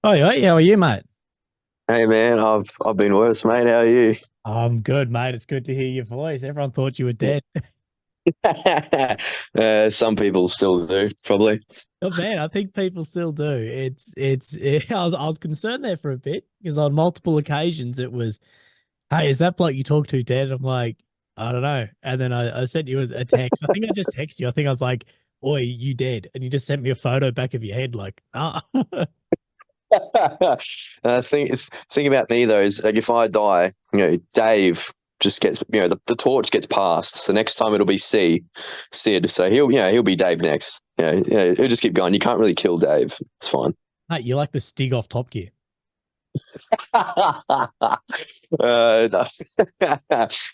Oh, yeah, how are you, mate? Hey man, I've been worse, mate. How are you? I'm good, mate. It's good to hear your voice. Everyone thought you were dead. Some people still do, probably. Oh, man, I think people still do. I was concerned there for a bit because on multiple occasions it was, hey, is that bloke you talked to dead? I'm like, I don't know. And then I sent you a text. I think I just texted you. I think I was like, oi, you dead? And you just sent me a photo back of your head, like, ah. Thing about me though is like if I die, Dave just gets the torch gets passed. So next time it'll be Sid. So he'll be Dave next. He'll just keep going. You can't really kill Dave. It's fine. Mate, you're like the Stig off Top Gear. uh,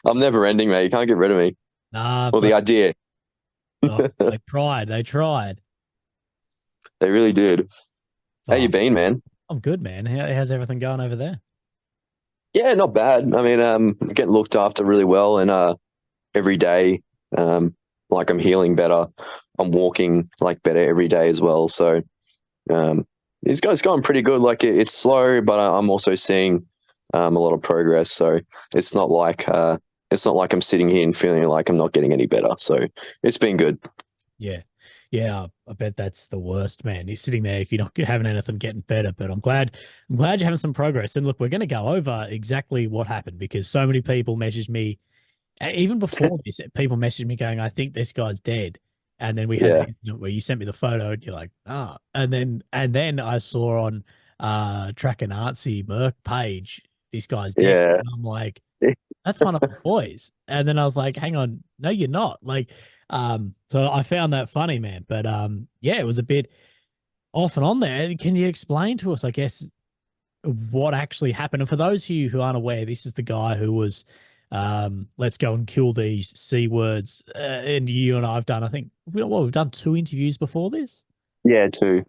I'm never ending, mate. You can't get rid of me. Nah, Well, the but idea. oh, they tried. They tried. They really did. How you Oh, been, man? I'm good, man. How's everything going over there? Yeah, not bad. I mean, getting looked after really well, and every day, um, like I'm healing better. I'm walking like better every day as well. So, um, it's going pretty good. Like it's slow, but I'm also seeing a lot of progress. So it's not like I'm sitting here and feeling like I'm not getting any better. So it's been good. Yeah. Yeah, I bet that's the worst, man. You're sitting there if you're not having anything getting better. But I'm glad you're having some progress. And look, we're going to go over exactly what happened because so many people messaged me, even before this, people messaged me going, I think this guy's dead. And then we had the Yeah, incident where you sent me the photo and you're like, ah. And then I saw on Track and Artsy Merc page, this guy's dead. yeah. And I'm like, that's one of my boys. And then I was like, hang on, no, you're not. Like, so I found that funny, man. But yeah, it was a bit off and on there. Can you explain to us, I guess, what actually happened? And for those of you who aren't aware, this is the guy who was let's go and kill these C words. And you and I've done, I think, we've done two interviews before this. Yeah, too.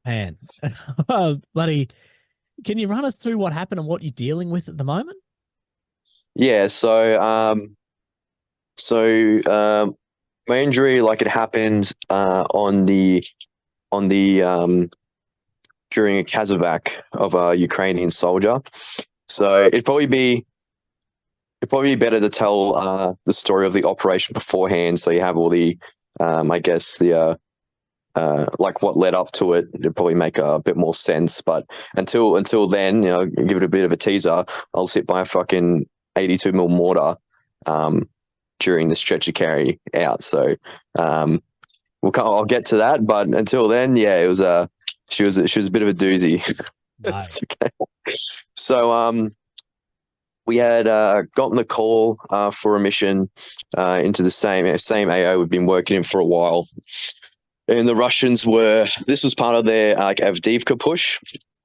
Man, bloody, can you run us through what happened and what you're dealing with at the moment? Yeah. So my injury, like it happened on the during a Kazovac of a Ukrainian soldier. So it'd probably be better to tell the story of the operation beforehand, so you have all the I guess the like what led up to it. It'd probably make a bit more sense. But until then, give it a bit of a teaser. I was hit by a fucking 82 mil mortar um, during the stretcher carry out. So um, I'll get to that. But until then, yeah, it was she was a bit of a doozy. No. It's okay. So we had gotten the call for a mission into the same AO we've been working in for a while, and the Russians were. This was part of their like Avdiivka push,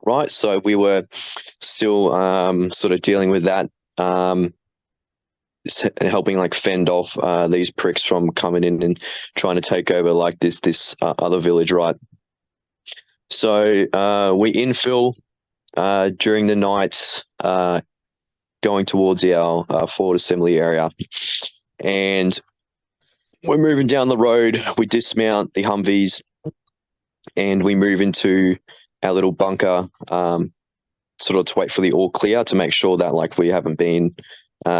right? So we were still sort of dealing with that, um, helping like fend off these pricks from coming in and trying to take over like this other village, right? So we infill during the night, going towards our forward assembly area, and we're moving down the road. We dismount the Humvees and we move into our little bunker, sort of to wait for the all clear to make sure that like we haven't been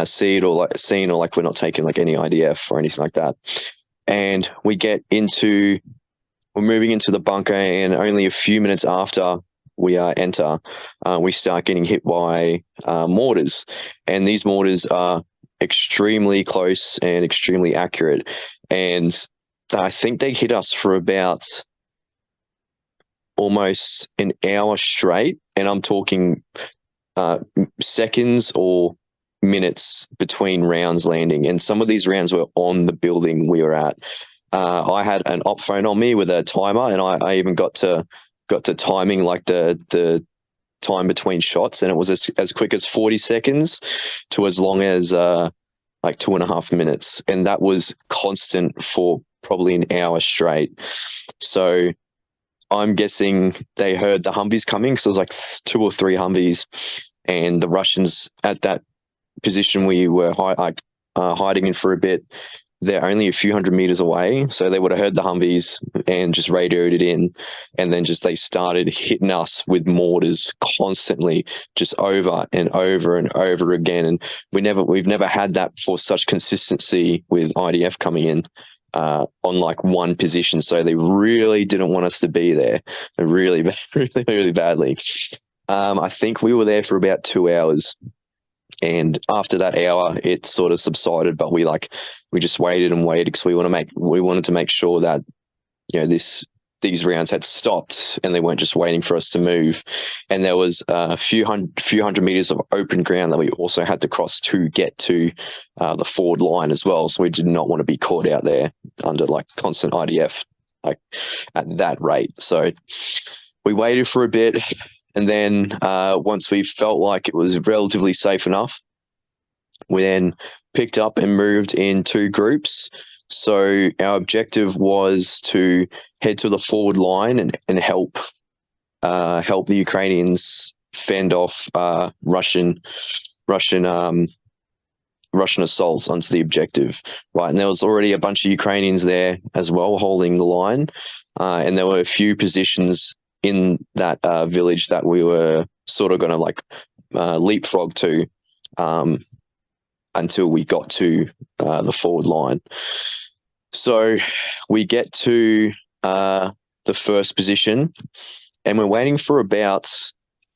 seen or like we're not taking like any IDF or anything like that. And we're moving into the bunker, and only a few minutes after we enter, we start getting hit by mortars, and these mortars are extremely close and extremely accurate. And I think they hit us for about almost an hour straight, and I'm talking uh, seconds or minutes between rounds landing. And some of these rounds were on the building we were at. I had an op phone on me with a timer, and I even got to timing like the time between shots, and it was as quick as 40 seconds to as long as like 2.5 minutes, and that was constant for probably an hour straight. So I'm guessing they heard the Humvees coming, so it was like two or three Humvees, and the Russians at that position we were hiding in for a bit. they're only a few hundred meters away. So they would have heard the Humvees and just radioed it in. And then just they started hitting us with mortars constantly, just over and over and over again. And we've never had that for such consistency with IDF coming in on like one position. So they really didn't want us to be there. Really, really, really badly. I think we were there for about 2 hours. And after that hour, it sort of subsided, but we just waited and waited because we wanted to make sure that, you know, these rounds had stopped and they weren't just waiting for us to move. And there was a few hundred meters of open ground that we also had to cross to get to the forward line as well. So we did not want to be caught out there under like constant IDF like at that rate. So we waited for a bit. And then once we felt like it was relatively safe enough, we then picked up and moved in 2 groups. So our objective was to head to the forward line and help the Ukrainians fend off Russian assaults onto the objective, right? And there was already a bunch of Ukrainians there as well holding the line, and there were a few positions in that village that we were sort of going to like leapfrog to until we got to the forward line. So we get to the first position and we're waiting for about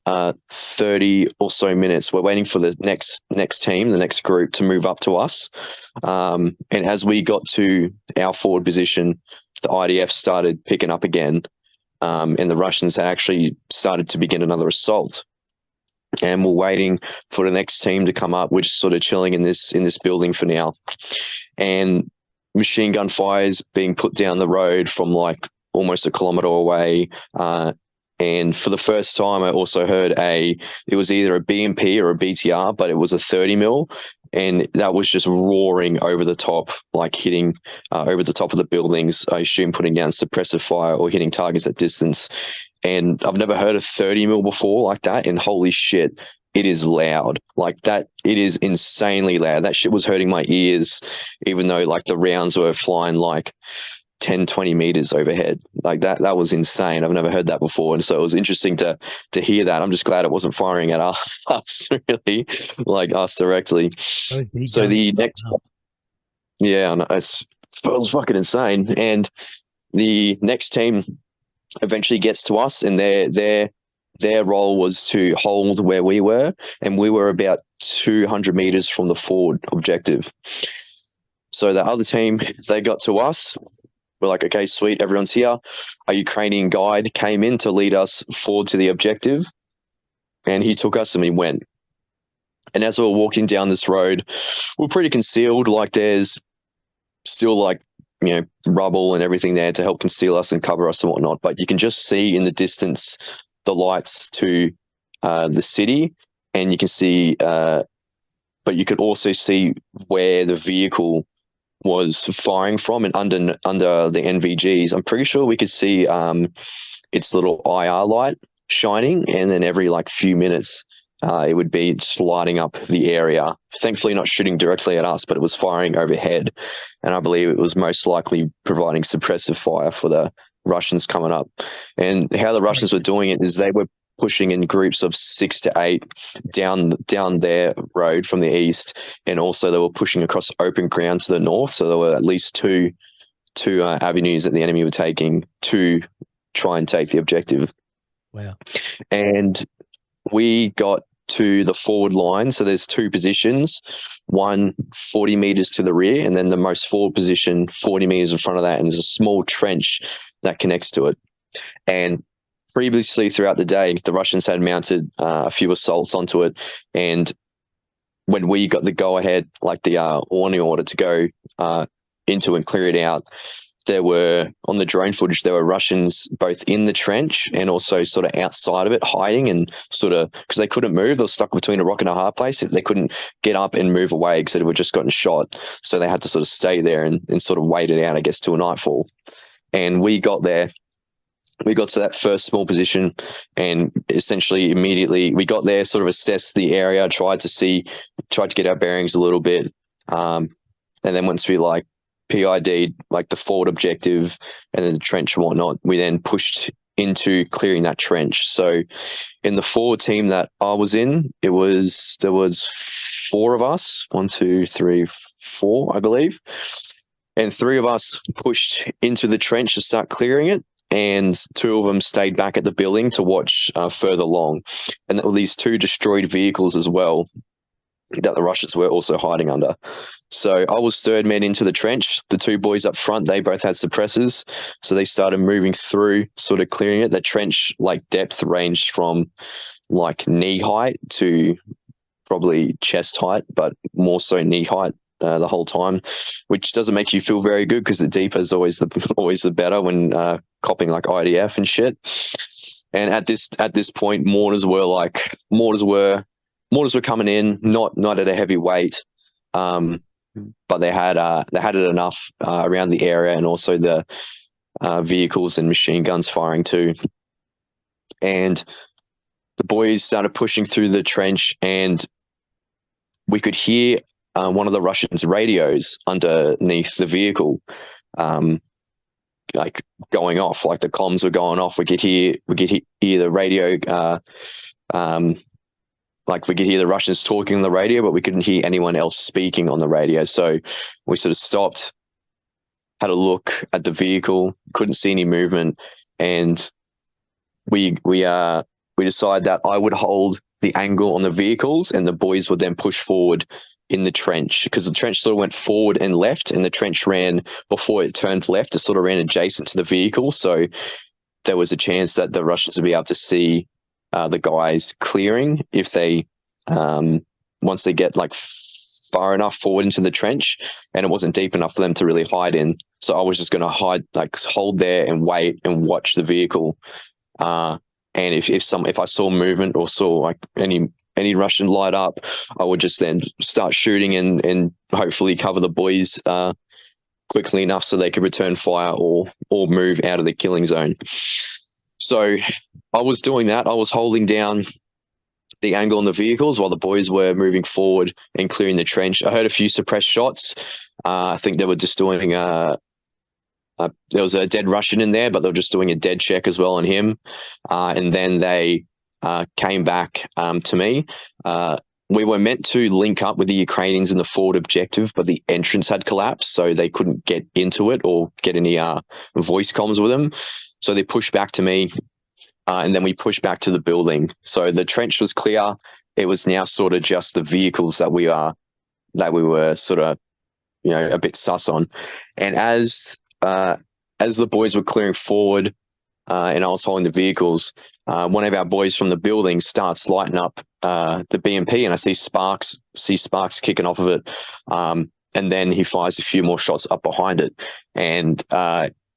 30 or so minutes. We're waiting for the next team, the next group to move up to us. And as we got to our forward position, the IDF started picking up again. And the Russians had actually started to begin another assault. And we're waiting for the next team to come up. We're just sort of chilling in this building for now. And machine gun fire is being put down the road from like almost a kilometer away. And for the first time, I also heard it was either a BMP or a BTR, but it was a 30 mil. And that was just roaring over the top, like hitting over the top of the buildings, I assume putting down suppressive fire or hitting targets at distance. And I've never heard a 30 mil before like that. And holy shit, it is loud. Like that, it is insanely loud. That shit was hurting my ears, even though like the rounds were flying like 10, 20 meters overhead. Like that was insane. I've never heard that before. And so it was interesting to hear that. I'm just glad it wasn't firing at us really, like us directly. So the next, yeah, it was fucking insane. And the next team eventually gets to us, and their role was to hold where we were, and we were about 200 meters from the forward objective. So the other team, they got to us. We're like, okay, sweet, everyone's here. A Ukrainian guide came in to lead us forward to the objective, and he took us and we went. And as we were walking down this road, we're pretty concealed. Like there's still like, you know, rubble and everything there to help conceal us and cover us and whatnot. But you can just see in the distance the lights to the city, and you can see, but you could also see where the vehicle was firing from, and under the NVGs, I'm pretty sure we could see its little IR light shining, and then every like few minutes it would be just lighting up the area. Thankfully not shooting directly at us, but it was firing overhead, and I believe it was most likely providing suppressive fire for the Russians coming up. And how the Russians were doing it is they were pushing in groups of 6 to 8 down their road from the east, and also they were pushing across open ground to the north. So there were at least two avenues that the enemy were taking to try and take the objective. Wow! And we got to the forward line. So there's 2 positions, one 40 meters to the rear, and then the most forward position 40 meters in front of that, and there's a small trench that connects to it. And previously throughout the day, the Russians had mounted a few assaults onto it, and when we got the go-ahead, like the warning order to go into and clear it out, there were, on the drone footage, there were Russians both in the trench and also sort of outside of it, hiding, and sort of, because they couldn't move, they were stuck between a rock and a hard place. If they couldn't get up and move away because they were just gotten shot, so they had to sort of stay there and sort of wait it out, I guess, till nightfall. And we got there. We got to that first small position, and essentially immediately we got there, sort of assessed the area, tried to get our bearings a little bit. And then once we like PID like the forward objective and then the trench and whatnot, we then pushed into clearing that trench. So in the forward team that I was in, there was 4 of us, 1, 2, 3, 4, I believe, and 3 of us pushed into the trench to start clearing it, and 2 of them stayed back at the building to watch further along. And there were these 2 destroyed vehicles as well that the Russians were also hiding under. So I was third man into the trench. The 2 boys up front, they both had suppressors. So they started moving through, sort of clearing it. The trench like depth ranged from like knee height to probably chest height, but more so knee height the whole time, which doesn't make you feel very good because the deeper is always the better when copping like IDF and shit. And at this point, mortars were coming in, not at a heavy weight, but they had it enough around the area, and also the vehicles and machine guns firing too. And the boys started pushing through the trench, and we could hear one of the Russians' radios underneath the vehicle, like going off, like the comms were going off. We could hear the radio, like we could hear the Russians talking on the radio, but we couldn't hear anyone else speaking on the radio. So we sort of stopped, had a look at the vehicle, couldn't see any movement, and we decided that I would hold the angle on the vehicles, and the boys would then push forward in the trench, because the trench sort of went forward and left, and the trench ran before it turned left. It sort of ran adjacent to the vehicle, so there was a chance that the Russians would be able to see the guys clearing if they once they get like far enough forward into the trench, and it wasn't deep enough for them to really hide in. So I was just going to hold there and wait and watch the vehicle. And if I saw movement or saw like any Russian light up, I would just then start shooting and hopefully cover the boys quickly enough so they could return fire or move out of the killing zone. So I was doing that. I was holding down the angle on the vehicles while the boys were moving forward and clearing the trench. I heard a few suppressed shots. I think they were just doing there was a dead Russian in there, but they were just doing a dead check as well on him. And then they came back to me. We were meant to link up with the Ukrainians in the forward objective, but the entrance had collapsed, so they couldn't get into it or get any voice comms with them. So they pushed back to me, and then we pushed back to the building. So the trench was clear. It was now sort of just the vehicles that we were sort of, a bit sus on. And as the boys were clearing forward, and I was holding the vehicles, one of our boys from the building starts lighting up the BMP, and I see sparks kicking off of it. And then he fires a few more shots up behind it. And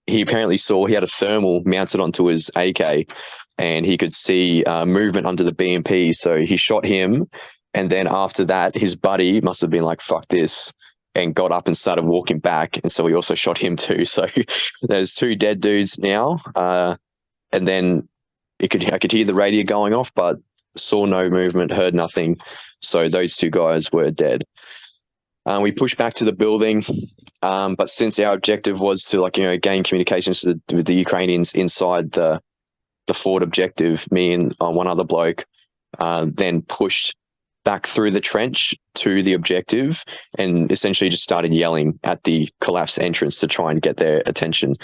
he apparently he had a thermal mounted onto his AK, and he could see movement under the BMP. So he shot him. And then after that, his buddy must have been like, fuck this, and got up and started walking back. And so we also shot him too. So there's 2 dead dudes now. And then I could hear the radio going off, but saw no movement, heard nothing. So those 2 guys were dead. We pushed back to the building, but since our objective was to gain communications with the Ukrainians inside the forward objective, me and one other bloke then pushed back through the trench to the objective and essentially just started yelling at the collapsed entrance to try and get their attention.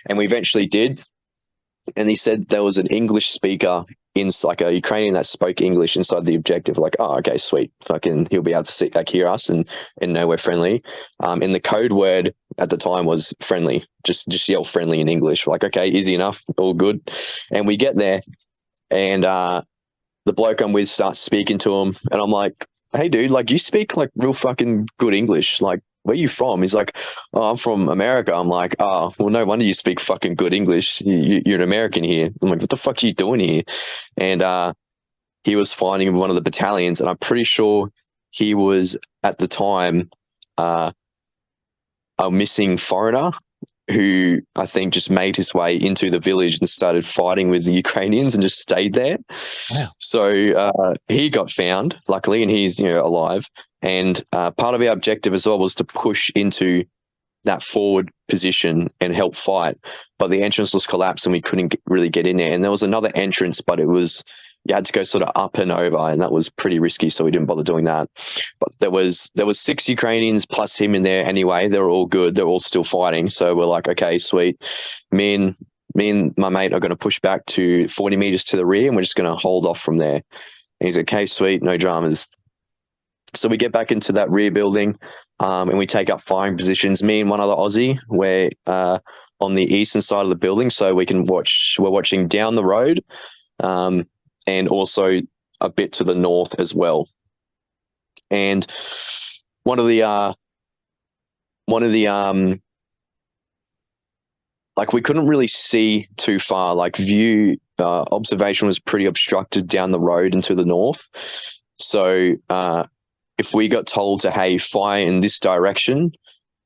And we eventually did. And he said there was an English speaker like a Ukrainian that spoke English inside the objective. Like, oh, okay, sweet. Fucking, he'll be able to hear us and know we're friendly. And the code word at the time was friendly. Just yell friendly in English. We're like, okay, easy enough, all good. And we get there, and the bloke I'm with starts speaking to him, and I'm like, hey, dude, like, you speak like real fucking good English. Like, where you from? He's like, oh, I'm from America. I'm like, oh, well, no wonder you speak fucking good English. You're an American here. I'm like, what the fuck are you doing here? And he was fighting in one of the battalions, and I'm pretty sure he was at the time a missing foreigner who I think just made his way into the village and started fighting with the Ukrainians and just stayed there. Wow. So he got found, luckily, and he's alive. And part of our objective as well was to push into that forward position and help fight, but the entrance was collapsed and we couldn't really get in there. And there was another entrance, but it was, you had to go sort of up and over, and that was pretty risky, so we didn't bother doing that. But there was 6 Ukrainians plus him in there anyway. They were all good. They're all still fighting. So we're like, okay, sweet. Me and my mate are going to push back to 40 meters to the rear, and we're just going to hold off from there. And he's like, okay, sweet, no dramas. So we get back into that rear building, and we take up firing positions. Me and one other Aussie, we're on the eastern side of the building, so we can watch. We're watching down the road, and also a bit to the north as well. And one of the like, we couldn't really see too far. Like, view observation was pretty obstructed down the road and to the north. So if we got told to, hey, fire in this direction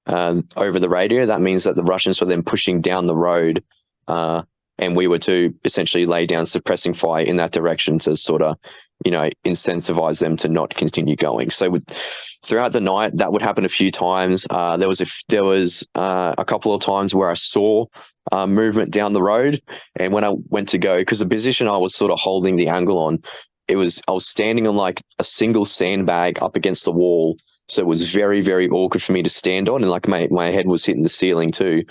over the radio, that means that the Russians were then pushing down the road, and we were to essentially lay down suppressing fire in that direction to sort of, incentivize them to not continue going. So throughout the night, that would happen a few times. There was a couple of times where I saw movement down the road, and when I went to go, because the position I was sort of holding the angle on, I was standing on like a single sandbag up against the wall, so it was very, very awkward for me to stand on, and like my head was hitting the ceiling too.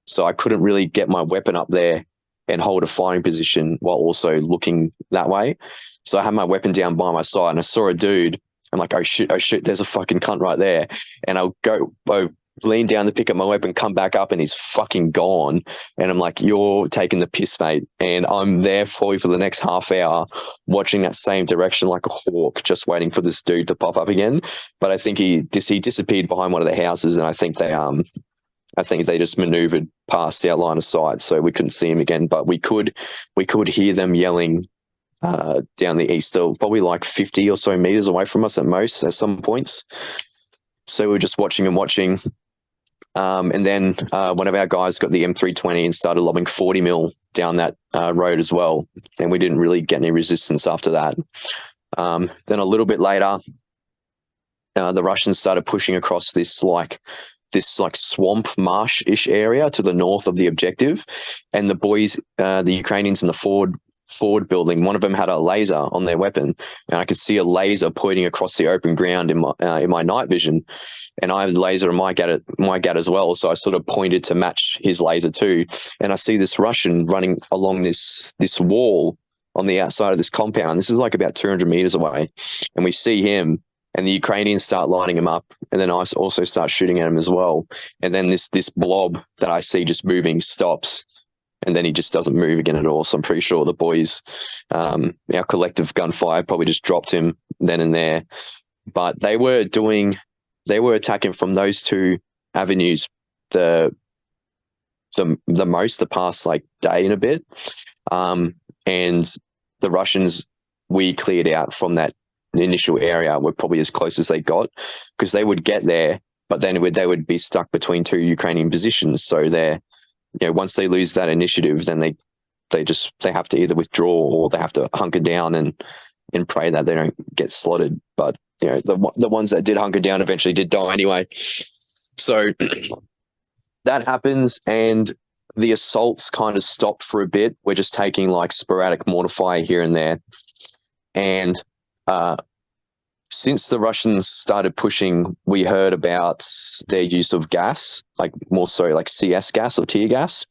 So I couldn't really get my weapon up there and hold a firing position while also looking that way. So I had my weapon down by my side, and I saw a dude. I'm like, oh shit, there's a fucking cunt right there. And I lean down to pick up my weapon, come back up, and he's fucking gone. And I'm like, you're taking the piss, mate. And I'm there for you for the next half hour, watching that same direction like a hawk, just waiting for this dude to pop up again. But I think he disappeared behind one of the houses, and I think they just maneuvered past our line of sight, so we couldn't see him again. But we could hear them yelling down the east, probably like 50 or so meters away from us at most at some points. So we were just watching and watching. And then one of our guys got the M320 and started lobbing 40 mil down that road as well. And we didn't really get any resistance after that. Then a little bit later, the Russians started pushing across this swamp marsh-ish area to the north of the objective. And the boys, the Ukrainians in the forward building, one of them had a laser on their weapon, and I could see a laser pointing across the open ground in my night vision. And I have a laser in my gat as well, so I sort of pointed to match his laser too. And I see this Russian running along this wall on the outside of this compound. This is like about 200 meters away, and we see him. And the Ukrainians start lining him up, and then I also start shooting at him as well. And then this blob that I see just moving stops, and then he just doesn't move again at all. So I'm pretty sure the boys, our collective gunfire probably just dropped him then and there. But they were attacking from those two avenues the most the past like day and a bit. And the Russians, we cleared out from that initial area, were probably as close as they got, because they would get there, but then they would be stuck between two Ukrainian positions. So once they lose that initiative, then they have to either withdraw or they have to hunker down and pray that they don't get slaughtered. But the ones that did hunker down eventually did die anyway. So that happens, and the assaults kind of stopped for a bit. We're just taking like sporadic mortar fire here and there, and since the Russians started pushing, we heard about their use of gas, like more so like CS gas or tear gas.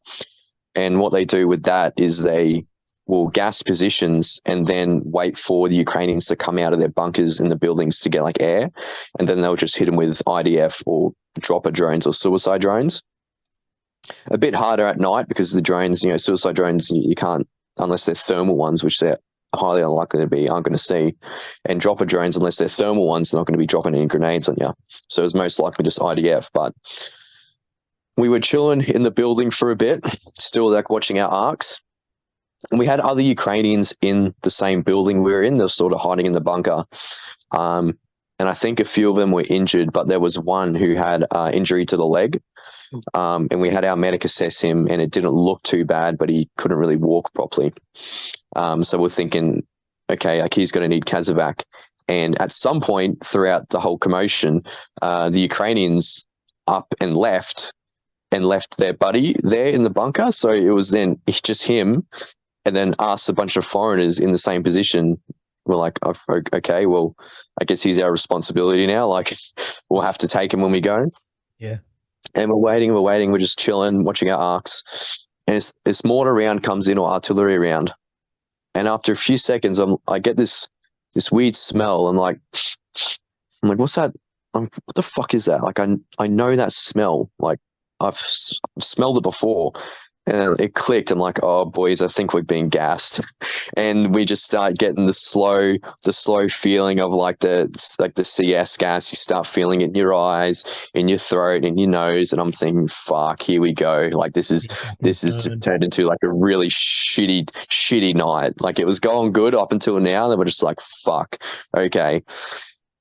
And what they do with that is they will gas positions and then wait for the Ukrainians to come out of their bunkers in the buildings to get like air. And then they'll just hit them with IDF or dropper drones or suicide drones. A bit harder at night because the drones, suicide drones, you can't, unless they're thermal ones, which they're highly unlikely to be, aren't going to see. And dropper drones, unless they're thermal ones, they're not going to be dropping any grenades on you. So it's most likely just IDF. But we were chilling in the building for a bit, still like watching our arcs. And we had other Ukrainians in the same building we were in. They were sort of hiding in the bunker. And I think a few of them were injured, but there was one who had injury to the leg. And we had our medic assess him, and it didn't look too bad, but he couldn't really walk properly. So we're thinking, okay, like he's going to need Kazovac. And at some point throughout the whole commotion, the Ukrainians up and left their buddy there in the bunker. So it was then just him, and then us, a bunch of foreigners in the same position. We're like, oh, okay, well, I guess he's our responsibility now. Like, we'll have to take him when we go. Yeah. And we're waiting, we're just chilling, watching our arcs. And this mortar round comes in, or artillery round. And after a few seconds, I get this weird smell. I'm like, what's that? What the fuck is that? Like, I know that smell. Like, I've smelled it before. And it clicked. I'm like, oh, boys, I think we've been gassed. And we just start getting the slow feeling of like the CS gas. You start feeling it in your eyes, in your throat, in your nose. And I'm thinking, fuck, here we go. Like, this is just turned into like a really shitty night. Like, it was going good up until now. Then we're just like, fuck, okay.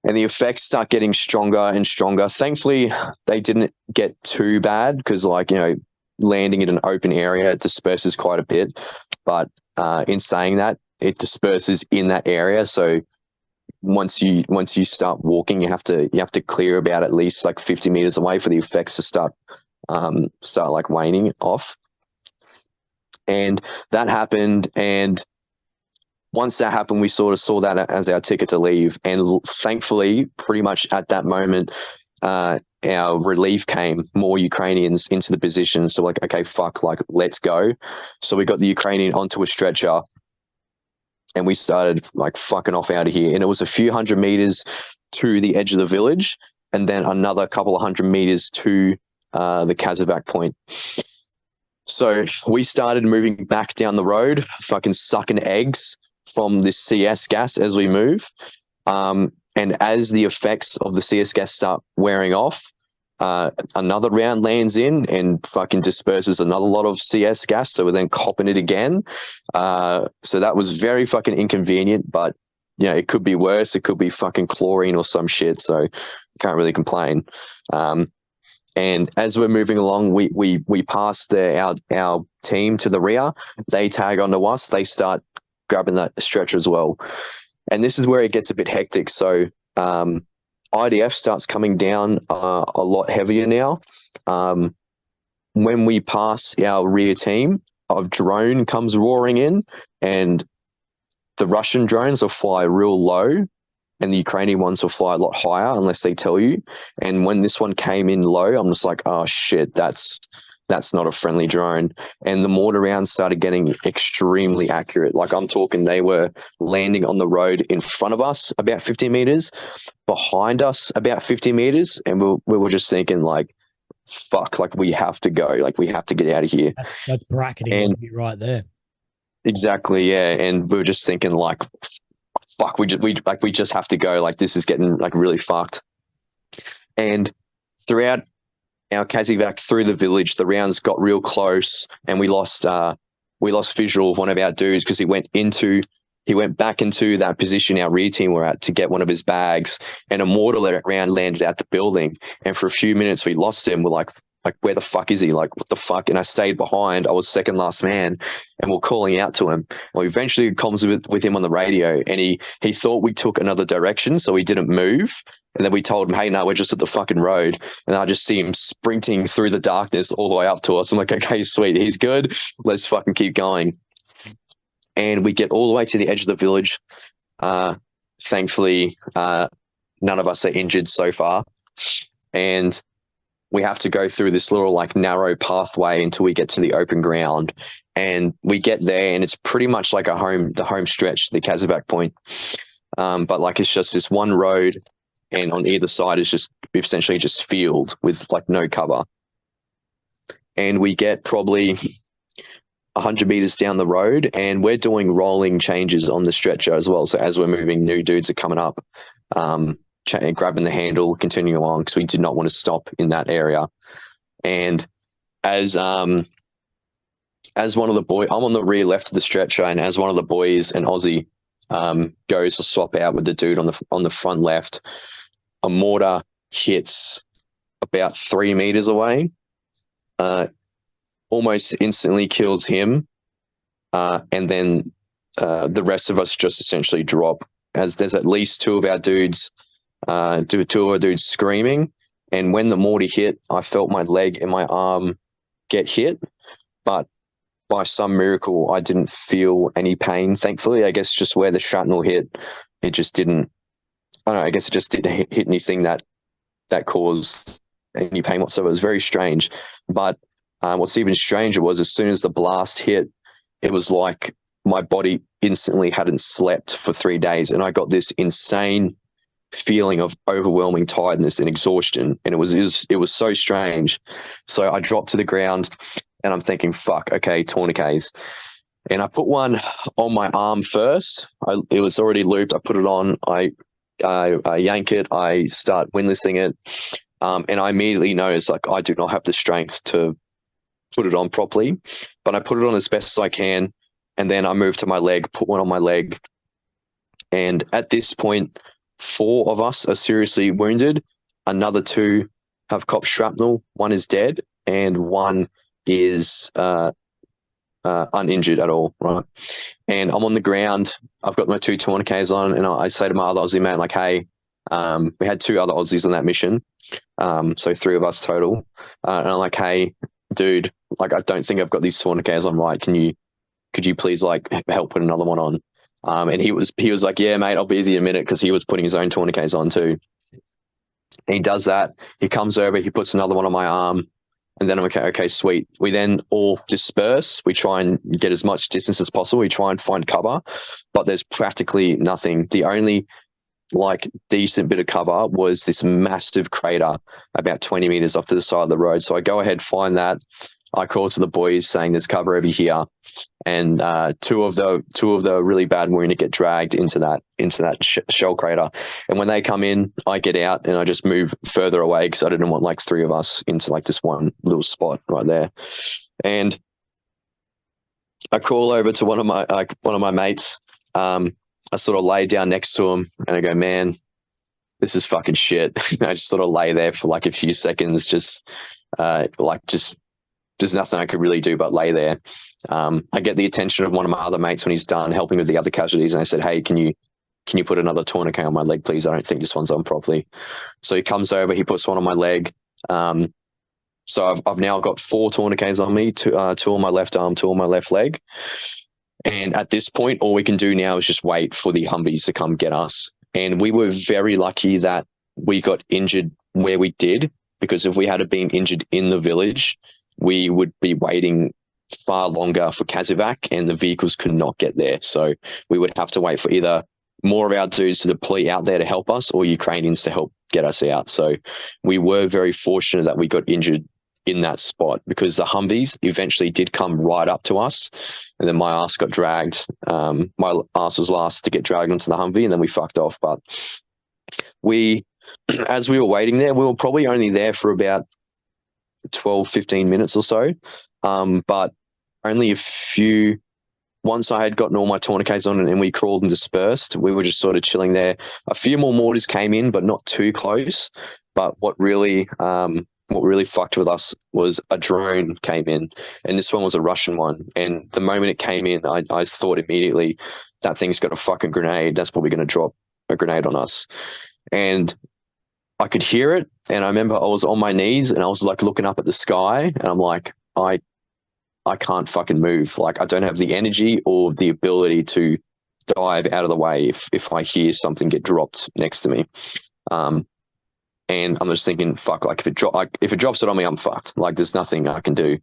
And the effects start getting stronger and stronger. Thankfully, they didn't get too bad because, like, landing in an open area, it disperses quite a bit. But in saying that, it disperses in that area. So once you start walking, you have to clear about at least like 50 meters away for the effects to start like waning off. And that happened. And once that happened, we sort of saw that as our ticket to leave. And thankfully, pretty much at that moment, our relief came, more Ukrainians into the position. So like, okay, fuck, like, let's go. So we got the Ukrainian onto a stretcher and we started like fucking off out of here. And it was a few hundred meters to the edge of the village and then another couple of 100 meters to the Kazakh point. So we started moving back down the road, fucking sucking eggs from this CS gas as we move. And as the effects of the CS gas start wearing off, another round lands in and fucking disperses another lot of CS gas. So we're then copping it again. So that was very fucking inconvenient, but it could be worse. It could be fucking chlorine or some shit. So can't really complain. And as we're moving along, we pass our team to the rear. They tag onto us. They start grabbing that stretcher as well. And this is where it gets a bit hectic. So IDF starts coming down a lot heavier now. When we pass our rear team, a drone comes roaring in, and the Russian drones will fly real low, and the Ukrainian ones will fly a lot higher unless they tell you. And when this one came in low, I'm just like, oh shit, that's not a friendly drone. And the mortar rounds started getting extremely accurate. Like, I'm talking, they were landing on the road in front of us about 50 meters, behind us about 50 meters. And we were just thinking like, fuck, like, we have to go. Like, we have to get out of here. That's bracketing right there. Exactly, yeah. And we were just thinking like, fuck, we just have to go. Like, this is getting like really fucked. And throughout our Kazakh through the village, the rounds got real close, and we lost visual of one of our dudes because he went back into that position our rear team were at to get one of his bags, and a mortar round landed at the building. And for a few minutes we lost him. We're like, where the fuck is he? Like, what the fuck? And I stayed behind. I was second last man, and we're calling out to him. We eventually comms with him on the radio, and he thought we took another direction, so he didn't move. And then we told him, hey, no, we're just at the fucking road. And I just see him sprinting through the darkness all the way up to us. I'm like, okay, sweet, he's good. Let's fucking keep going. And we get all the way to the edge of the village. Thankfully, none of us are injured so far. And we have to go through this little like narrow pathway until we get to the open ground. And we get there, and it's pretty much like the home stretch, the Kazakh point. But like, it's just this one road, and on either side is just essentially just field with like no cover. And we get probably 100 meters down the road, and we're doing rolling changes on the stretcher as well. So as we're moving, new dudes are coming up, grabbing the handle, continuing along, because we did not want to stop in that area. And as one of the boys, I'm on the rear left of the stretcher, and as one of the boys, an Aussie, goes to swap out with the dude on the front left, a mortar hits about 3 meters away, almost instantly kills him, and then the rest of us just essentially drop, as there's at least two of our dudes screaming, And when the mortar hit, I felt my leg and my arm get hit, but by some miracle, I didn't feel any pain. Thankfully, I guess just where the shrapnel hit, it just didn't. I don't know. I guess it just didn't hit anything that caused any pain whatsoever. It was very strange. But what's even stranger was as soon as the blast hit, it was like my body instantly hadn't slept for 3 days, and I got this insane feeling of overwhelming tiredness and exhaustion, and it was so strange. So I dropped to the ground, and I'm thinking, "Fuck, okay, tourniquets." And I put one on my arm first. It was already looped. I put it on. I yank it. I start windlassing it, and I immediately noticed like I do not have the strength to put it on properly, but I put it on as best as I can, and then I moved to my leg, put one on my leg, and at this point, 4 of us are seriously wounded. Another 2 have copped shrapnel. 1 is dead, and 1 is uninjured at all, right? And I'm on the ground. I've got my 2 tourniquets on, and I say to my other Aussie mate, like, "Hey, we had 2 other Aussies on that mission, so 3 of us total." And I'm like, "Hey, dude, like, I don't think I've got these tourniquets on right. Could you please like help put another one on?" And he was like, "Yeah, mate, I'll be easy in a minute," because he was putting his own tourniquets on too. And he does that. He comes over. He puts another one on my arm. And then I'm okay, sweet. We then all disperse. We try and get as much distance as possible. We try and find cover, but there's practically nothing. The only like decent bit of cover was this massive crater about 20 meters off to the side of the road. So I go ahead, find that. I call to the boys saying there's cover over here, and two of the really bad wounded get dragged into that shell crater. And when they come in, I get out and I just move further away because I didn't want like 3 of us into like this one little spot right there. And I call over to one of my mates. I sort of lay down next to him and I go, "Man, this is fucking shit." I just sort of lay there for like a few seconds, just there's nothing I could really do but lay there. I get the attention of one of my other mates when he's done helping with the other casualties, and I said, "Hey, can you put another tourniquet on my leg, please? I don't think this one's on properly." So he comes over, he puts one on my leg. So I've now got 4 tourniquets on me, 2 on my left arm, 2 on my left leg. And at this point, all we can do now is just wait for the Humvees to come get us. And we were very lucky that we got injured where we did, because if we had been injured in the village, we would be waiting far longer for Kazovac, and the vehicles could not get there. So we would have to wait for either more of our dudes to deploy out there to help us, or Ukrainians to help get us out. So we were very fortunate that we got injured in that spot, because the Humvees eventually did come right up to us, and then my ass got dragged. My ass was last to get dragged onto the Humvee, and then we fucked off. But as we were waiting there, we were probably only there for about 12, 15 minutes or so. But only once I had gotten all my tourniquets on and we crawled and dispersed, we were just sort of chilling there. A few more mortars came in, but not too close. But what really fucked with us was a drone came in, and this one was a Russian one. And the moment it came in, I thought immediately, that thing's got a fucking grenade. That's probably going to drop a grenade on us. And I could hear it, and I remember I was on my knees and I was like looking up at the sky, and I'm like, I can't fucking move. Like, I don't have the energy or the ability to dive out of the way if I hear something get dropped next to me. And I'm just thinking, fuck, like if it drops it on me, I'm fucked. Like, there's nothing I can do.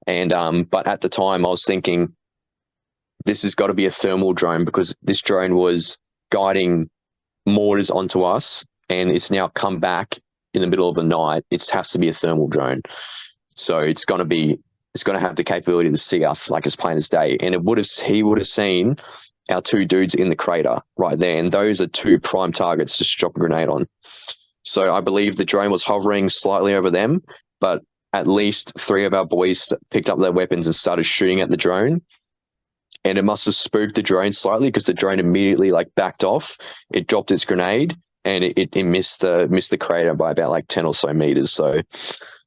And but at the time I was thinking, this has got to be a thermal drone, because this drone was guiding mortars onto us, and it's now come back in the middle of the night. It has to be a thermal drone. So it's going to have the capability to see us like as plain as day. And he would have seen our 2 dudes in the crater right there. And those are 2 prime targets to drop a grenade on. So I believe the drone was hovering slightly over them, but at least 3 of our boys picked up their weapons and started shooting at the drone. And it must have spooked the drone slightly, because the drone immediately like backed off. It dropped its grenade, and it missed the crater by about like 10 or so meters. So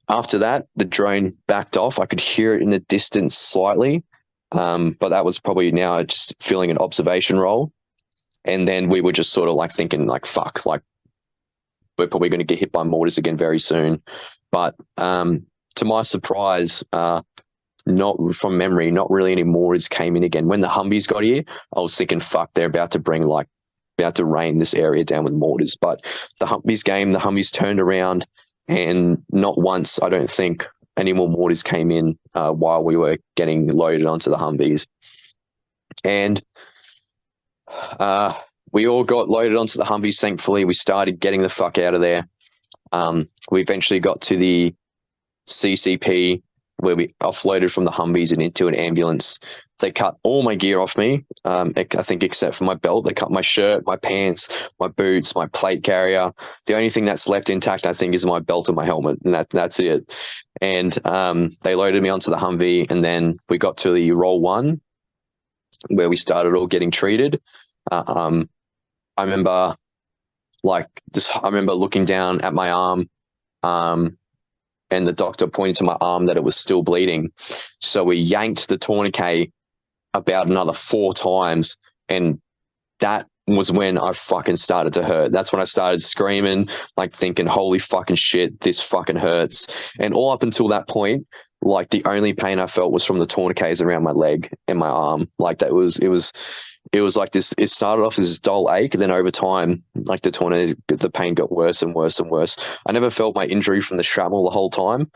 after that, the drone backed off. I could hear it in the distance slightly, but that was probably now just filling an observation role. And then we were just sort of like thinking like, fuck, like we're probably going to get hit by mortars again very soon. But to my surprise, not from memory, not really any mortars came in again. When the Humvees got here, I was thinking, fuck, they're about to rain this area down with mortars. But the Humvees turned around, and not once, I don't think, any more mortars came in while we were getting loaded onto the Humvees. And we all got loaded onto the Humvees, thankfully. We started getting the fuck out of there. We eventually got to the CCP, where we offloaded from the Humvees and into an ambulance. They cut all my gear off me, I think except for my belt. They cut my shirt, my pants, my boots, my plate carrier. The only thing that's left intact, I think, is my belt and my helmet, and that's it. And they loaded me onto the Humvee, and then we got to the Roll 1, where we started all getting treated. I remember looking down at my arm, and the doctor pointed to my arm that it was still bleeding. So we yanked the tourniquet about another 4 times, and that was when I fucking started to hurt. That's when I started screaming, like thinking, holy fucking shit, this fucking hurts. And all up until that point, like the only pain I felt was from the tourniquets around my leg and my arm. Like it was like this. It started off as this dull ache, and then over time, like the pain got worse and worse and worse. I never felt my injury from the shrapnel the whole time,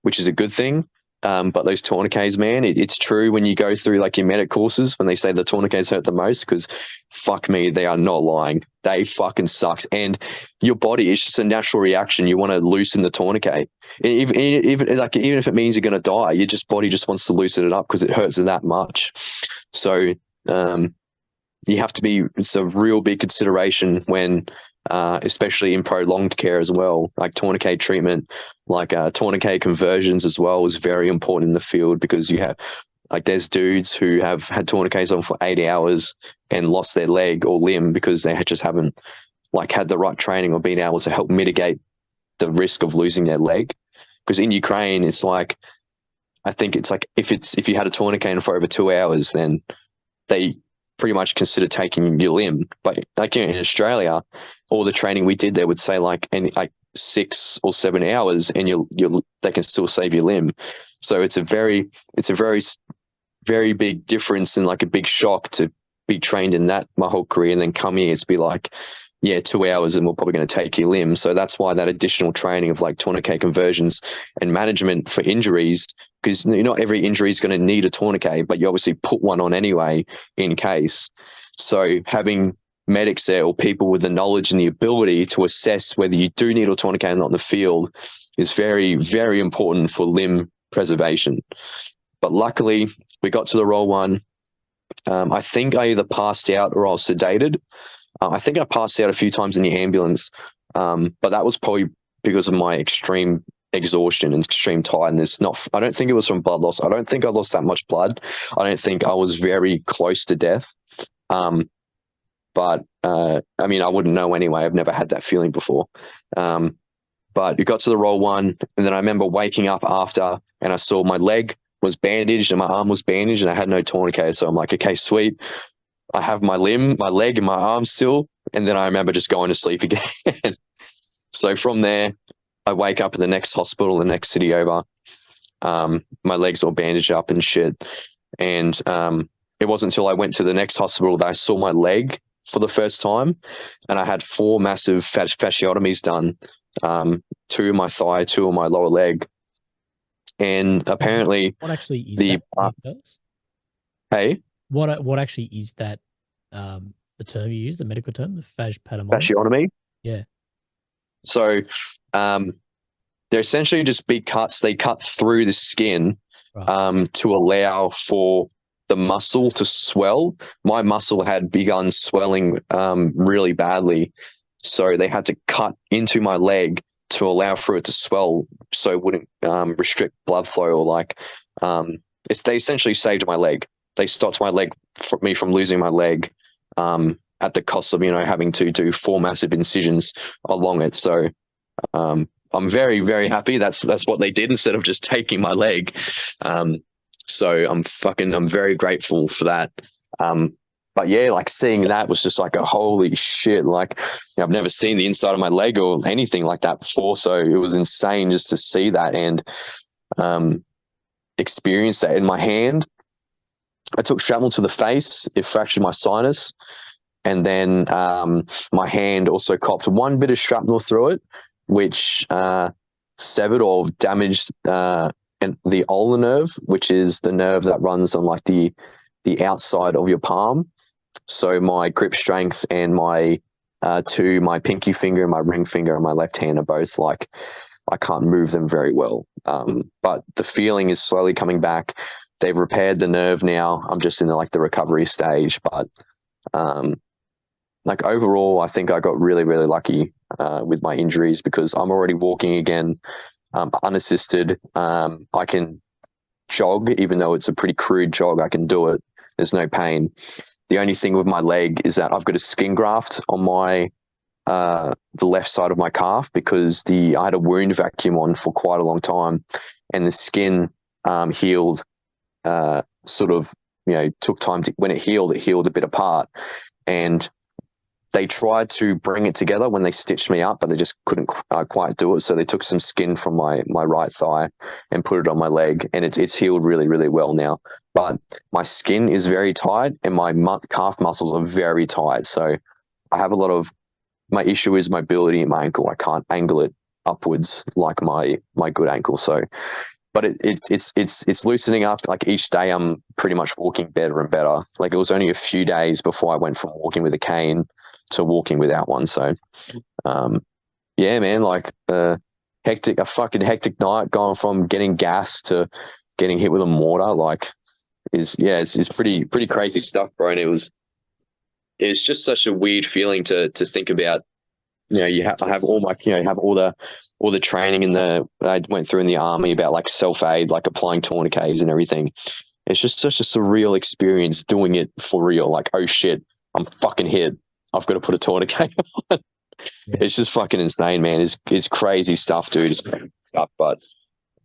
which is a good thing. But those tourniquets, man, it's true when you go through like your medic courses when they say the tourniquets hurt the most, because fuck me, they are not lying. They fucking sucks. And your body is just a natural reaction. You want to loosen the tourniquet. Even if it means you're going to die, your body just wants to loosen it up because it hurts that much. So you have to be, it's a real big consideration when, especially in prolonged care as well, like tourniquet treatment, like tourniquet conversions as well is very important in the field, because you have, like, there's dudes who have had tourniquets on for 8 hours and lost their leg or limb because they just haven't like had the right training or been able to help mitigate the risk of losing their leg. Because in Ukraine, it's like, I think it's like if you had a tourniquet on for over 2 hours, then they pretty much consider taking your limb. But like in Australia, all the training we did there would say like 6 or 7 hours, and they can still save your limb. So it's a very very big difference and like a big shock to be trained in that my whole career, and then come here to be like, yeah, 2 hours and we're probably going to take your limb. So that's why that additional training of like tourniquet conversions and management for injuries, because not every injury is going to need a tourniquet, but you obviously put one on anyway in case. So having medics there, or people with the knowledge and the ability to assess whether you do need a tourniquet or not in the field, is very, very important for limb preservation. But luckily, we got to the Roll 1. I think I either passed out or I was sedated. I think I passed out a few times in the ambulance, but that was probably because of my extreme exhaustion and extreme tiredness. I don't think it was from blood loss. I don't think I lost that much blood. I don't think I was very close to death. But I mean, I wouldn't know anyway. I've never had that feeling before. But it got to the Roll 1, and then I remember waking up after, and I saw my leg was bandaged and my arm was bandaged, and I had no tourniquet. So I'm like, okay, sweet. I have my leg and my arm still. And then I remember just going to sleep again. So from there, I wake up in the next hospital, the next city over. My legs all bandaged up and shit. And it wasn't until I went to the next hospital that I saw my leg for the first time. And I had 4 massive fasciotomies done, 2 in my thigh, 2 on my lower leg. And apparently what actually is that? Hey? What actually is that, the term you use, the medical term, the fasciotomy? Yeah. So they're essentially just big cuts. They cut through the skin, right, to allow for the muscle to swell. My muscle had begun swelling really badly, so they had to cut into my leg to allow for it to swell, so it wouldn't restrict blood flow, or like they essentially saved my leg. They stopped my leg me from losing my leg at the cost of having to do 4 massive incisions along it. So I'm very, very happy that's what they did instead of just taking my leg. So I'm very grateful for that. but yeah, like seeing that was just like a holy shit. Like, I've never seen the inside of my leg or anything like that before. So it was insane just to see that and experience that in my hand. I took shrapnel to the face. It fractured my sinus. And then my hand also copped one bit of shrapnel through it, which severed or damaged the ulnar nerve, which is the nerve that runs on like the outside of your palm. So my grip strength and my pinky finger and my ring finger and my left hand are both like, I can't move them very well. But the feeling is slowly coming back. They've repaired the nerve now. I'm just in the recovery stage, but like overall, I think I got really, really lucky with my injuries because I'm already walking again, unassisted. I can jog, even though it's a pretty crude jog. I can do it. There's no pain. The only thing with my leg is that I've got a skin graft on my the left side of my calf because I had a wound vacuum on for quite a long time, and the skin healed. Sort of, took time to when it healed a bit apart, and they tried to bring it together when they stitched me up, but they just couldn't quite do it. So they took some skin from my right thigh and put it on my leg, and it's healed really, really well now. But my skin is very tight, and my calf muscles are very tight. So I have my issue is mobility in my ankle. I can't angle it upwards like my good ankle. So, but it's loosening up. Like each day, I'm pretty much walking better and better. Like it was only a few days before I went from walking with a cane to walking without one. So, yeah, man, like a fucking hectic night going from getting gas to getting hit with a mortar. Like, it's pretty crazy stuff, bro. And it's just such a weird feeling to think about. I have all my, have all the training I went through in the army about like self-aid, like applying tourniquets and everything. It's just such a surreal experience doing it for real. Like, oh shit, I'm fucking hit. I've got to put a tourniquet on. Yeah. It's just fucking insane, man. It's crazy stuff, dude. It's crazy stuff, but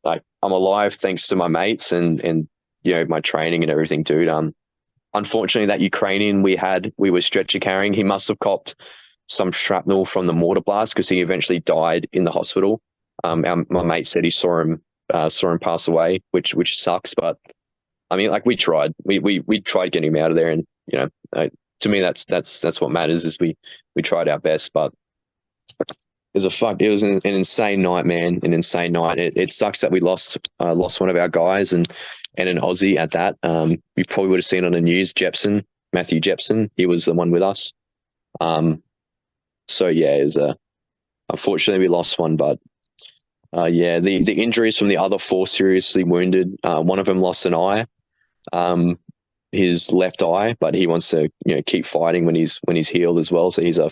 like I'm alive thanks to my mates and my training and everything, dude. Unfortunately, that Ukrainian we were stretcher carrying, he must have copped some shrapnel from the mortar blast because he eventually died in the hospital. My mate said he saw him pass away, which sucks. But I mean, like we tried getting him out of there, and to me that's what matters is we tried our best. But it was an insane night, man, an insane night. It sucks that we lost one of our guys and an Aussie at that. You probably would have seen on the news, Matthew Jepson. He was the one with us. So yeah, unfortunately we lost one, but the injuries from the other four seriously wounded. One of them lost an eye, his left eye, but he wants to keep fighting when he's healed as well. So he's a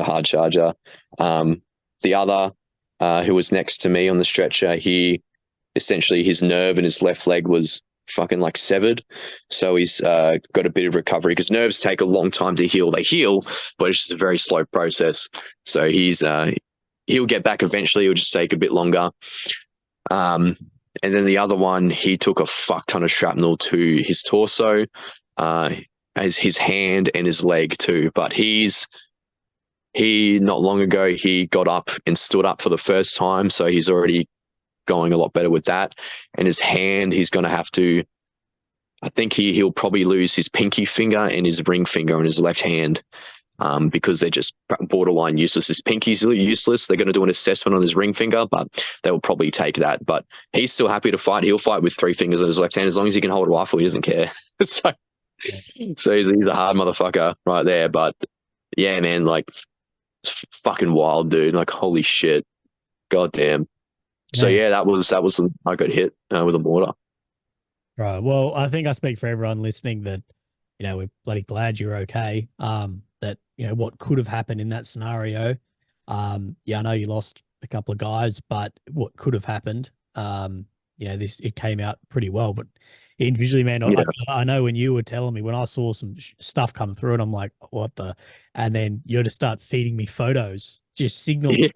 hard charger. The other who was next to me on the stretcher, he essentially his nerve in his left leg was fucking like severed, so he's got a bit of recovery because nerves take a long time to heal. They heal, but it's just a very slow process. So he'll get back eventually. It'll just take a bit longer. And then the other one, he took a fuck ton of shrapnel to his torso, as his hand and his leg too. But he not long ago he got up and stood up for the first time, so he's already going a lot better with that. And his hand, he's going to have to, I think he'll probably lose his pinky finger and his ring finger on his left hand, because they're just borderline useless. His pinky's useless. They're going to do an assessment on his ring finger, but they will probably take that. But he's still happy to fight. He'll fight with 3 fingers on his left hand as long as he can hold a rifle. He doesn't care. so he's a hard motherfucker right there. But yeah, man, like it's fucking wild, dude. Like holy shit, goddamn. So yeah, that was I got hit with a mortar. Right. Well, I think I speak for everyone listening that we're bloody glad you're okay. That what could have happened in that scenario. Yeah, I know you lost a couple of guys, but what could have happened? It came out pretty well. But individually, man, yeah. I know when you were telling me when I saw some stuff come through, and I'm like, what the? And then you just start feeding me photos, just signals, me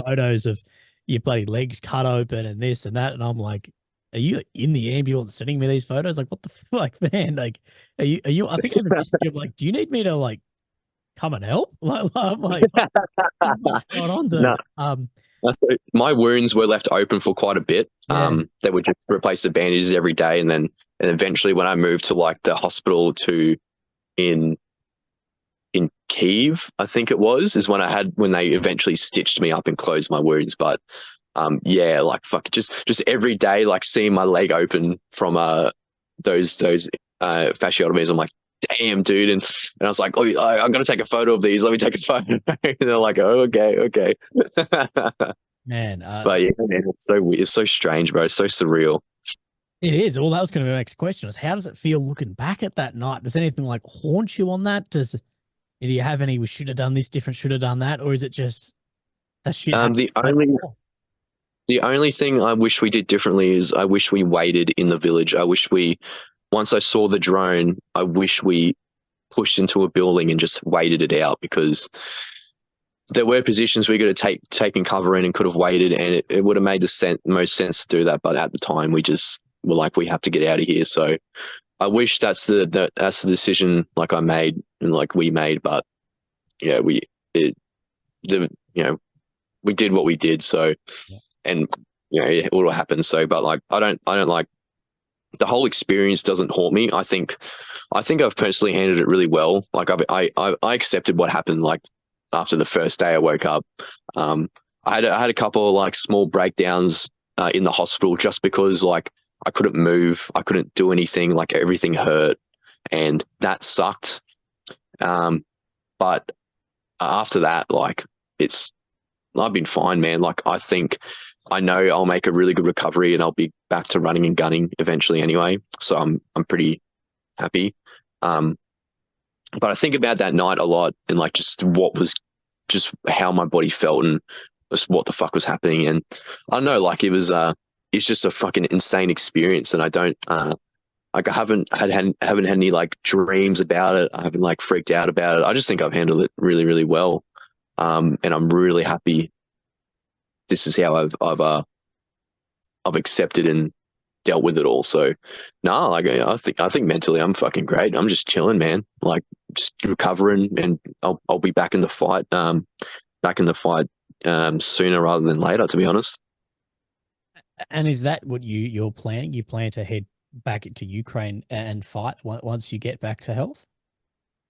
photos of your bloody legs cut open and this and that, and I'm like, are you in the ambulance sending me these photos? Like, what the fuck, man? Like, are you? I think I even messaged you. I'm like, do you need me to like come and help? Like, what's going on, No, dude? my wounds were left open for quite a bit. Yeah, They would just replace the bandages every day, and eventually when I moved to like the hospital in in Kiev, I think it was, is when they eventually stitched me up and closed my wounds. But yeah, like fuck, just every day, like seeing my leg open from those fasciotomies, I'm like, damn, dude, and I was like, oh, I'm gonna take a photo of these. Let me take a photo. And they're like, oh, okay, okay. man. But yeah, man, it's so weird. It's so strange, bro. It's so surreal. It is. Well, that was going to be my next question: is how does it feel looking back at that night? Does anything like haunt you on that? Do you have any? We should have done this different. Should have done that, or is it just that shit Um, happened? the only the only thing I wish we did differently is I wish we waited in the village. I wish we once I saw the drone, I wish we pushed into a building and just waited it out, because there were positions we could have taken cover in and could have waited, and it would have made the most sense to do that. But at the time, we just were like, we have to get out of here. So I wish that's the decision like I made and like we made. But yeah, the we did what we did. So Yeah. and it all happened. So but like I don't like the whole experience doesn't haunt me. I think I've personally handled it really well. Like I accepted what happened. Like after the first day I woke up, um, I had a couple of like small breakdowns in the hospital just because like I couldn't move, I couldn't do anything, like everything hurt, and that sucked. But after that, like it's I've been fine, man. Like I know I'll make a really good recovery and I'll be back to running and gunning eventually anyway. So I'm pretty happy. Um, but I think about that night a lot and like just how my body felt and just what the fuck was happening. And I don't know, like it's just a fucking insane experience. And I don't like I haven't had any like dreams about it. I haven't like freaked out about it. I just think I've handled it really, really well. And I'm really happy. This is how I've accepted and dealt with it all. So, no, like I think mentally I'm fucking great. I'm just chilling, man. Like just recovering, and I'll be back in the fight. Back in the fight sooner rather than later. To be honest. And is that what you're planning? You plan to head back into Ukraine and fight once you get back to health?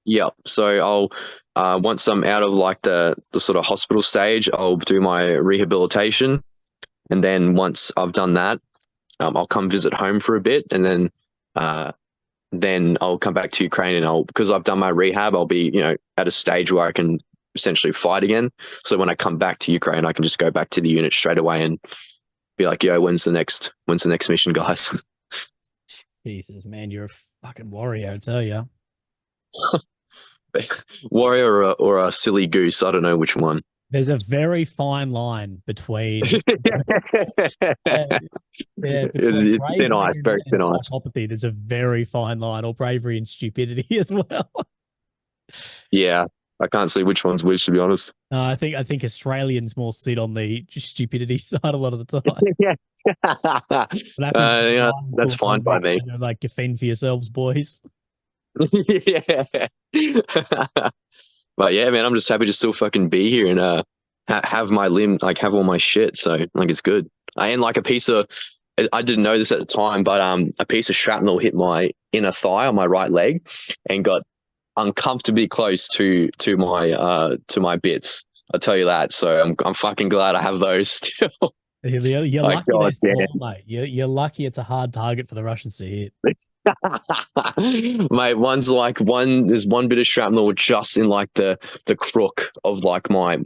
Yeah. So I'll once I'm out of like the sort of hospital stage, I'll do my rehabilitation, and then once I've done that, I'll come visit home for a bit, and then I'll come back to Ukraine, and because I've done my rehab, I'll be at a stage where I can essentially fight again. So when I come back to Ukraine, I can just go back to the unit straight away and be like, "Yo, when's the next mission, guys?" Jesus, man, you're a fucking warrior, I tell you. Warrior or a silly goose. I don't know which one. There's a very fine line between uh, yeah, between It's thin bravery ice, very and thin ice. psychopathy. There's a very fine line, or bravery and stupidity as well. Yeah, I can't see which one's which, to be honest. I think Australians more sit on the stupidity side a lot of the time. Yeah. What happens when you're Yeah, lying that's full fine by context me. and they're like, defend for yourselves, boys. Yeah. But yeah, man, I'm just happy to still fucking be here and have my limb, like have all my shit. So like it's good. And like I didn't know this at the time, but a piece of shrapnel hit my inner thigh on my right leg and got uncomfortably close to my bits. I'll tell you that. So I'm fucking glad I have those still. You're Like lucky they're God damn. small, mate. You're lucky it's a hard target for the Russians to hit. Mate, there's one bit of shrapnel just in like the crook of like my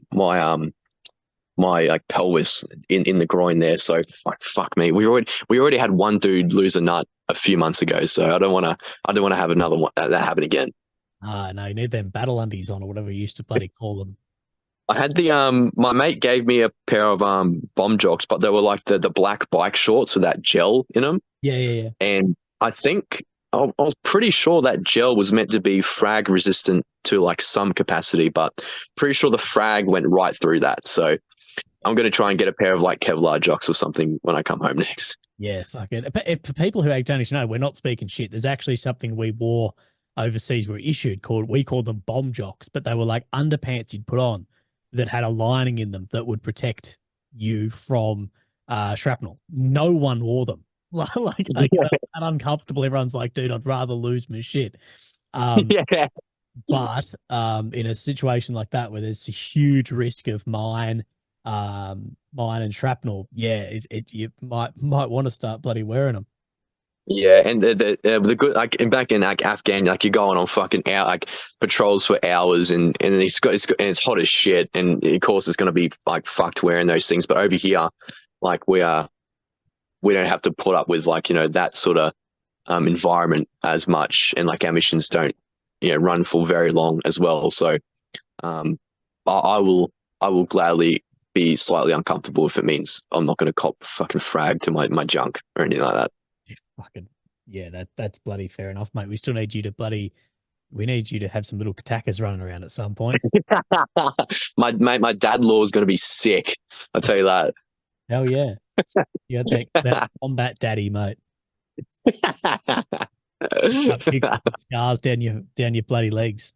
like pelvis in the groin there. So like fuck me. We already had one dude lose a nut a few months ago. So I don't wanna have another one that happen again. Ah, no, you need them battle undies on or whatever you used to bloody call them. I had my mate gave me a pair of bomb jocks, but they were like the black bike shorts with that gel in them. Yeah, yeah, yeah. And I think I was pretty sure that gel was meant to be frag resistant to like some capacity, but pretty sure the frag went right through that. So I'm going to try and get a pair of like Kevlar jocks or something when I come home next. Yeah, fuck it. For people who don't actually know, we're not speaking shit. There's actually something we wore overseas were issued called, we called them bomb jocks, but they were like underpants you'd put on that had a lining in them that would protect you from shrapnel. No one wore them. Like and uncomfortable. Everyone's like, dude, I'd rather lose my shit. Yeah. But in a situation like that where there's a huge risk of mine and shrapnel, yeah, you might want to start bloody wearing them. Yeah, and the good like in back in like Afghan, like you're going on fucking out like patrols for hours, and and it's hot as shit, and of course it's going to be like fucked wearing those things. But over here, like we don't have to put up with like that sort of environment as much, and like our missions don't run for very long as well. So um, I will gladly be slightly uncomfortable if it means I'm not going to cop fucking frag to my junk or anything like that. Fucking yeah, that's bloody fair enough, mate. We still need you to we need you to have some little katakas running around at some point. My dad-in-law is going to be sick. I'll tell you that. Hell yeah. You got that combat daddy, mate. Got scars down your bloody legs.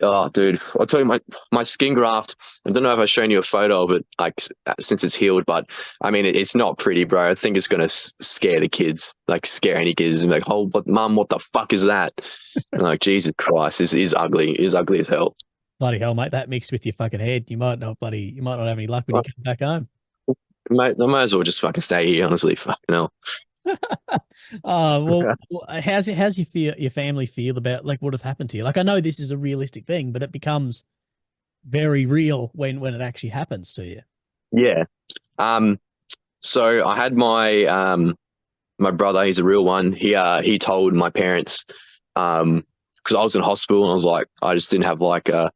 Oh, dude, I'll tell you, my skin graft. I don't know if I've shown you a photo of it, like since it's healed, but I mean, it's not pretty, bro. I think it's gonna scare the kids, like scare any kids, and be like, oh, but mum, what the fuck is that? And like, Jesus Christ, is ugly, is ugly as hell. Bloody hell, mate. That mixed with your fucking head, you might not have any luck when you come back home. Mate, I might as well just fucking stay here, honestly. Fucking hell. Well, how's your family feel about like what has happened to you? Like, I know this is a realistic thing, but it becomes very real when it actually happens to you. Yeah. So I had my brother. He's a real one. He told my parents because I was in hospital and I was like, I just didn't have like a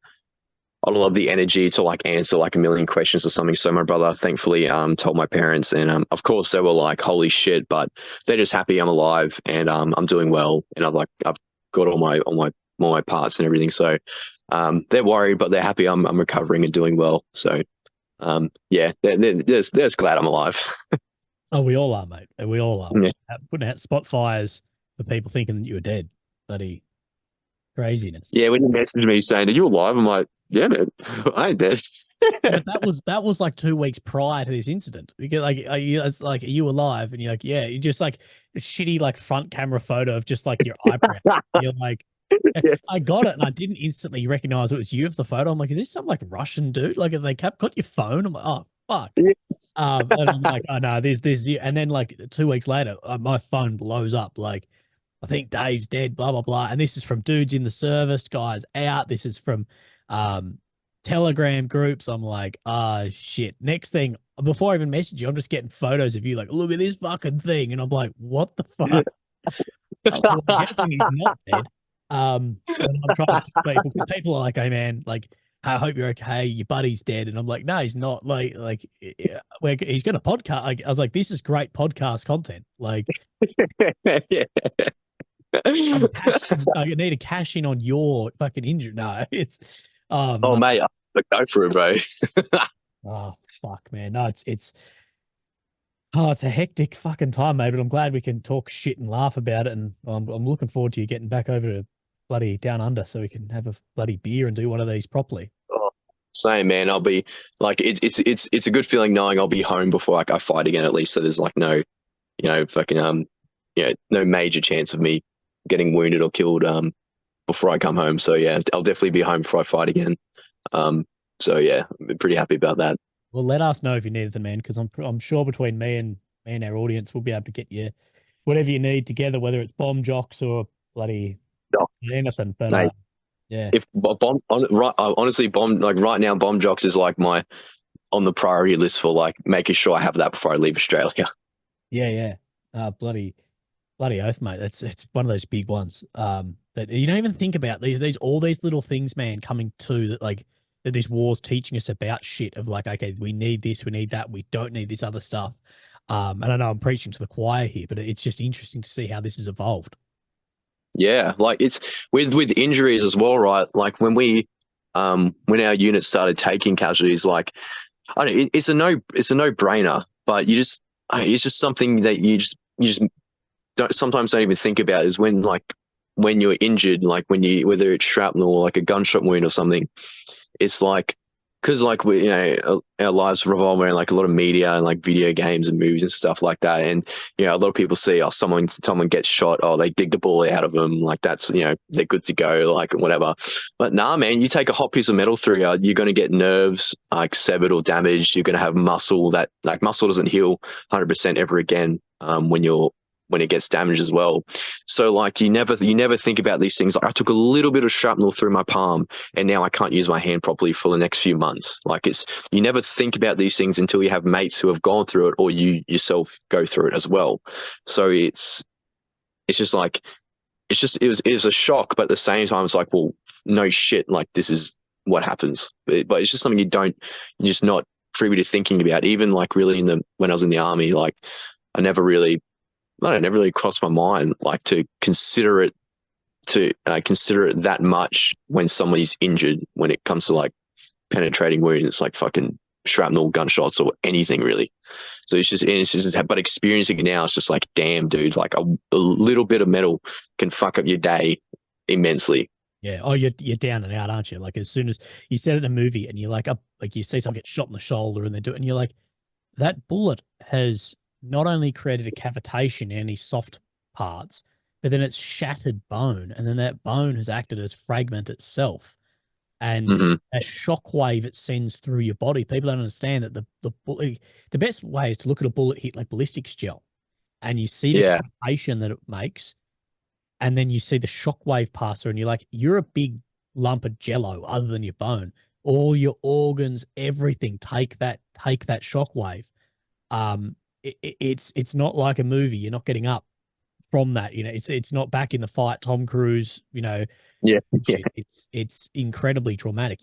lot of the energy to like answer like a million questions or something. So my brother thankfully told my parents, and of course they were like, holy shit, but they're just happy I'm alive and I'm doing well, and I've got all my parts and everything. So they're worried, but they're happy I'm recovering and doing well. So yeah, they're just glad I'm alive. Oh, we all are, mate. We all are. Yeah. Putting out spot fires for people thinking that you were dead. Bloody craziness. Yeah, when you messaged me saying, "Are you alive?" I'm like, "Yeah, man, I ain't dead." But that was like 2 weeks prior to this incident. Because like, it's like, are you alive? And you're like, yeah. You just like a shitty like front camera photo of just like your eyebrow. You're like, Yeah. I got it, and I didn't instantly recognize it was you of the photo. I'm like, is this some like Russian dude? Like, have they got your phone? I'm like, oh fuck. Yeah. And I'm like, oh no, there's you. And then like 2 weeks later, my phone blows up. Like, I think Dave's dead. Blah blah blah. And this is from dudes in the service, guys out. This is from Telegram groups. I'm like, ah, shit. Next thing, before I even message you, I'm just getting photos of you. Like, look at this fucking thing, and I'm like, what the fuck? Well, I'm guessing he's not dead. And I'm trying to tell people because people are like, "Hey man, like I hope you're okay. Your buddy's dead," and I'm like, "No, he's not. Like he's got a podcast." Like, I was like, "This is great podcast content." Like, Yeah. I need to cash in on your fucking injury. No, it's Oh, mate, go for it, bro. oh fuck, man. No, it's a hectic fucking time, mate. But I'm glad we can talk shit and laugh about it, and I'm looking forward to you getting back over to bloody down under so we can have a bloody beer and do one of these properly. Oh, same, man. I'll be like, it's a good feeling knowing I'll be home before like I fight again at least. So there's like no, fucking no major chance of me getting wounded or killed before I come home. So yeah, I'll definitely be home before I fight again. So yeah, I'm pretty happy about that. Well, let us know if you need it, man, because I'm sure between me and our audience, we'll be able to get you whatever you need together, whether it's bomb jocks or bloody No, anything. But mate, yeah, if honestly, bomb like right now, bomb jocks is like my on the priority list for like making sure I have that before I leave Australia. yeah. Bloody oath, mate. It's one of those big ones. That you don't even think about these all these little things, man, coming to that like that this war's teaching us about shit of like, okay, we need this, we need that, we don't need this other stuff. And I know I'm preaching to the choir here, but it's just interesting to see how this has evolved. Yeah, like it's with injuries as well, right? Like when our unit started taking casualties, like I don't know, it's a no brainer, but you just it's just something that you just don't sometimes don't even think about is when you're injured, like when you whether it's shrapnel or like a gunshot wound or something. It's like because like we our lives revolve around like a lot of media and like video games and movies and stuff like that, and a lot of people see, oh, someone gets shot, oh, they dig the ball out of them, like that's they're good to go, like whatever. But nah, man, you take a hot piece of metal through you're going to get nerves like severed or damaged. You're going to have muscle that like muscle doesn't heal 100% ever again when it gets damaged as well. So like you never think about these things. Like I took a little bit of shrapnel through my palm and now I can't use my hand properly for the next few months. Like you never think about these things until you have mates who have gone through it or you yourself go through it as well. So it's just like it was a shock, but at the same time it's like, well, no shit, like this is what happens. But it's just something you're just not privy to thinking about. Even like really when I was in the army, like I never really never really crossed my mind like to consider it that much when somebody's injured when it comes to like penetrating wounds like fucking shrapnel, gunshots, or anything really. So but experiencing it now, it's just like, damn, dude, like a little bit of metal can fuck up your day immensely. Yeah. Oh, you're down and out, aren't you? Like as soon as you said it in a movie and you're like up, like you see someone get shot in the shoulder and they do it, and you're like, that bullet has not only created a cavitation in any soft parts, but then it's shattered bone, and then that bone has acted as fragment itself. And Mm-hmm. a shock wave it sends through your body. People don't understand that the best way is to look at a bullet hit like ballistics gel, and you see the Yeah. cavitation that it makes, and then you see the shock wave pass through, and you're like, you're a big lump of jello other than your bone. All your organs, everything take that shock wave. It's not like a movie. You're not getting up from that. It's not back in the fight, Tom Cruise, Yeah. Yeah. shit. It's incredibly traumatic,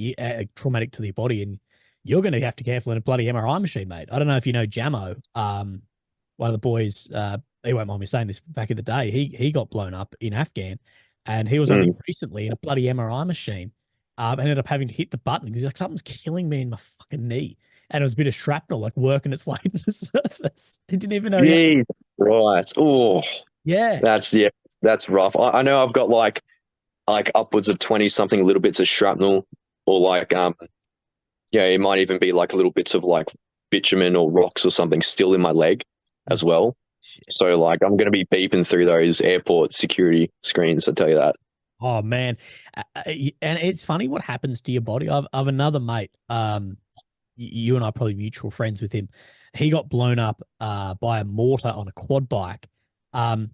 traumatic to the body, and you're going to have to be careful in a bloody MRI machine, mate. I don't know if you know Jamo, one of the boys. He won't mind me saying this. Back in the day, he got blown up in Afghan, and he was only Mm. recently in a bloody MRI machine. Ended up having to hit the button. He's like, something's killing me in my fucking knee, and it was a bit of shrapnel like working its way to the surface. He didn't even know he had. Jeez. Right. Oh, Yeah, yeah, that's rough. I know I've got like upwards of 20 something little bits of shrapnel or like yeah, it might even be like little bits of like bitumen or rocks or something still in my leg as well. shit. So like I'm gonna be beeping through those airport security screens, I tell you that. Oh man, and it's funny what happens to your body. I've another mate. You and I are probably mutual friends with him. He got blown up by a mortar on a quad bike, and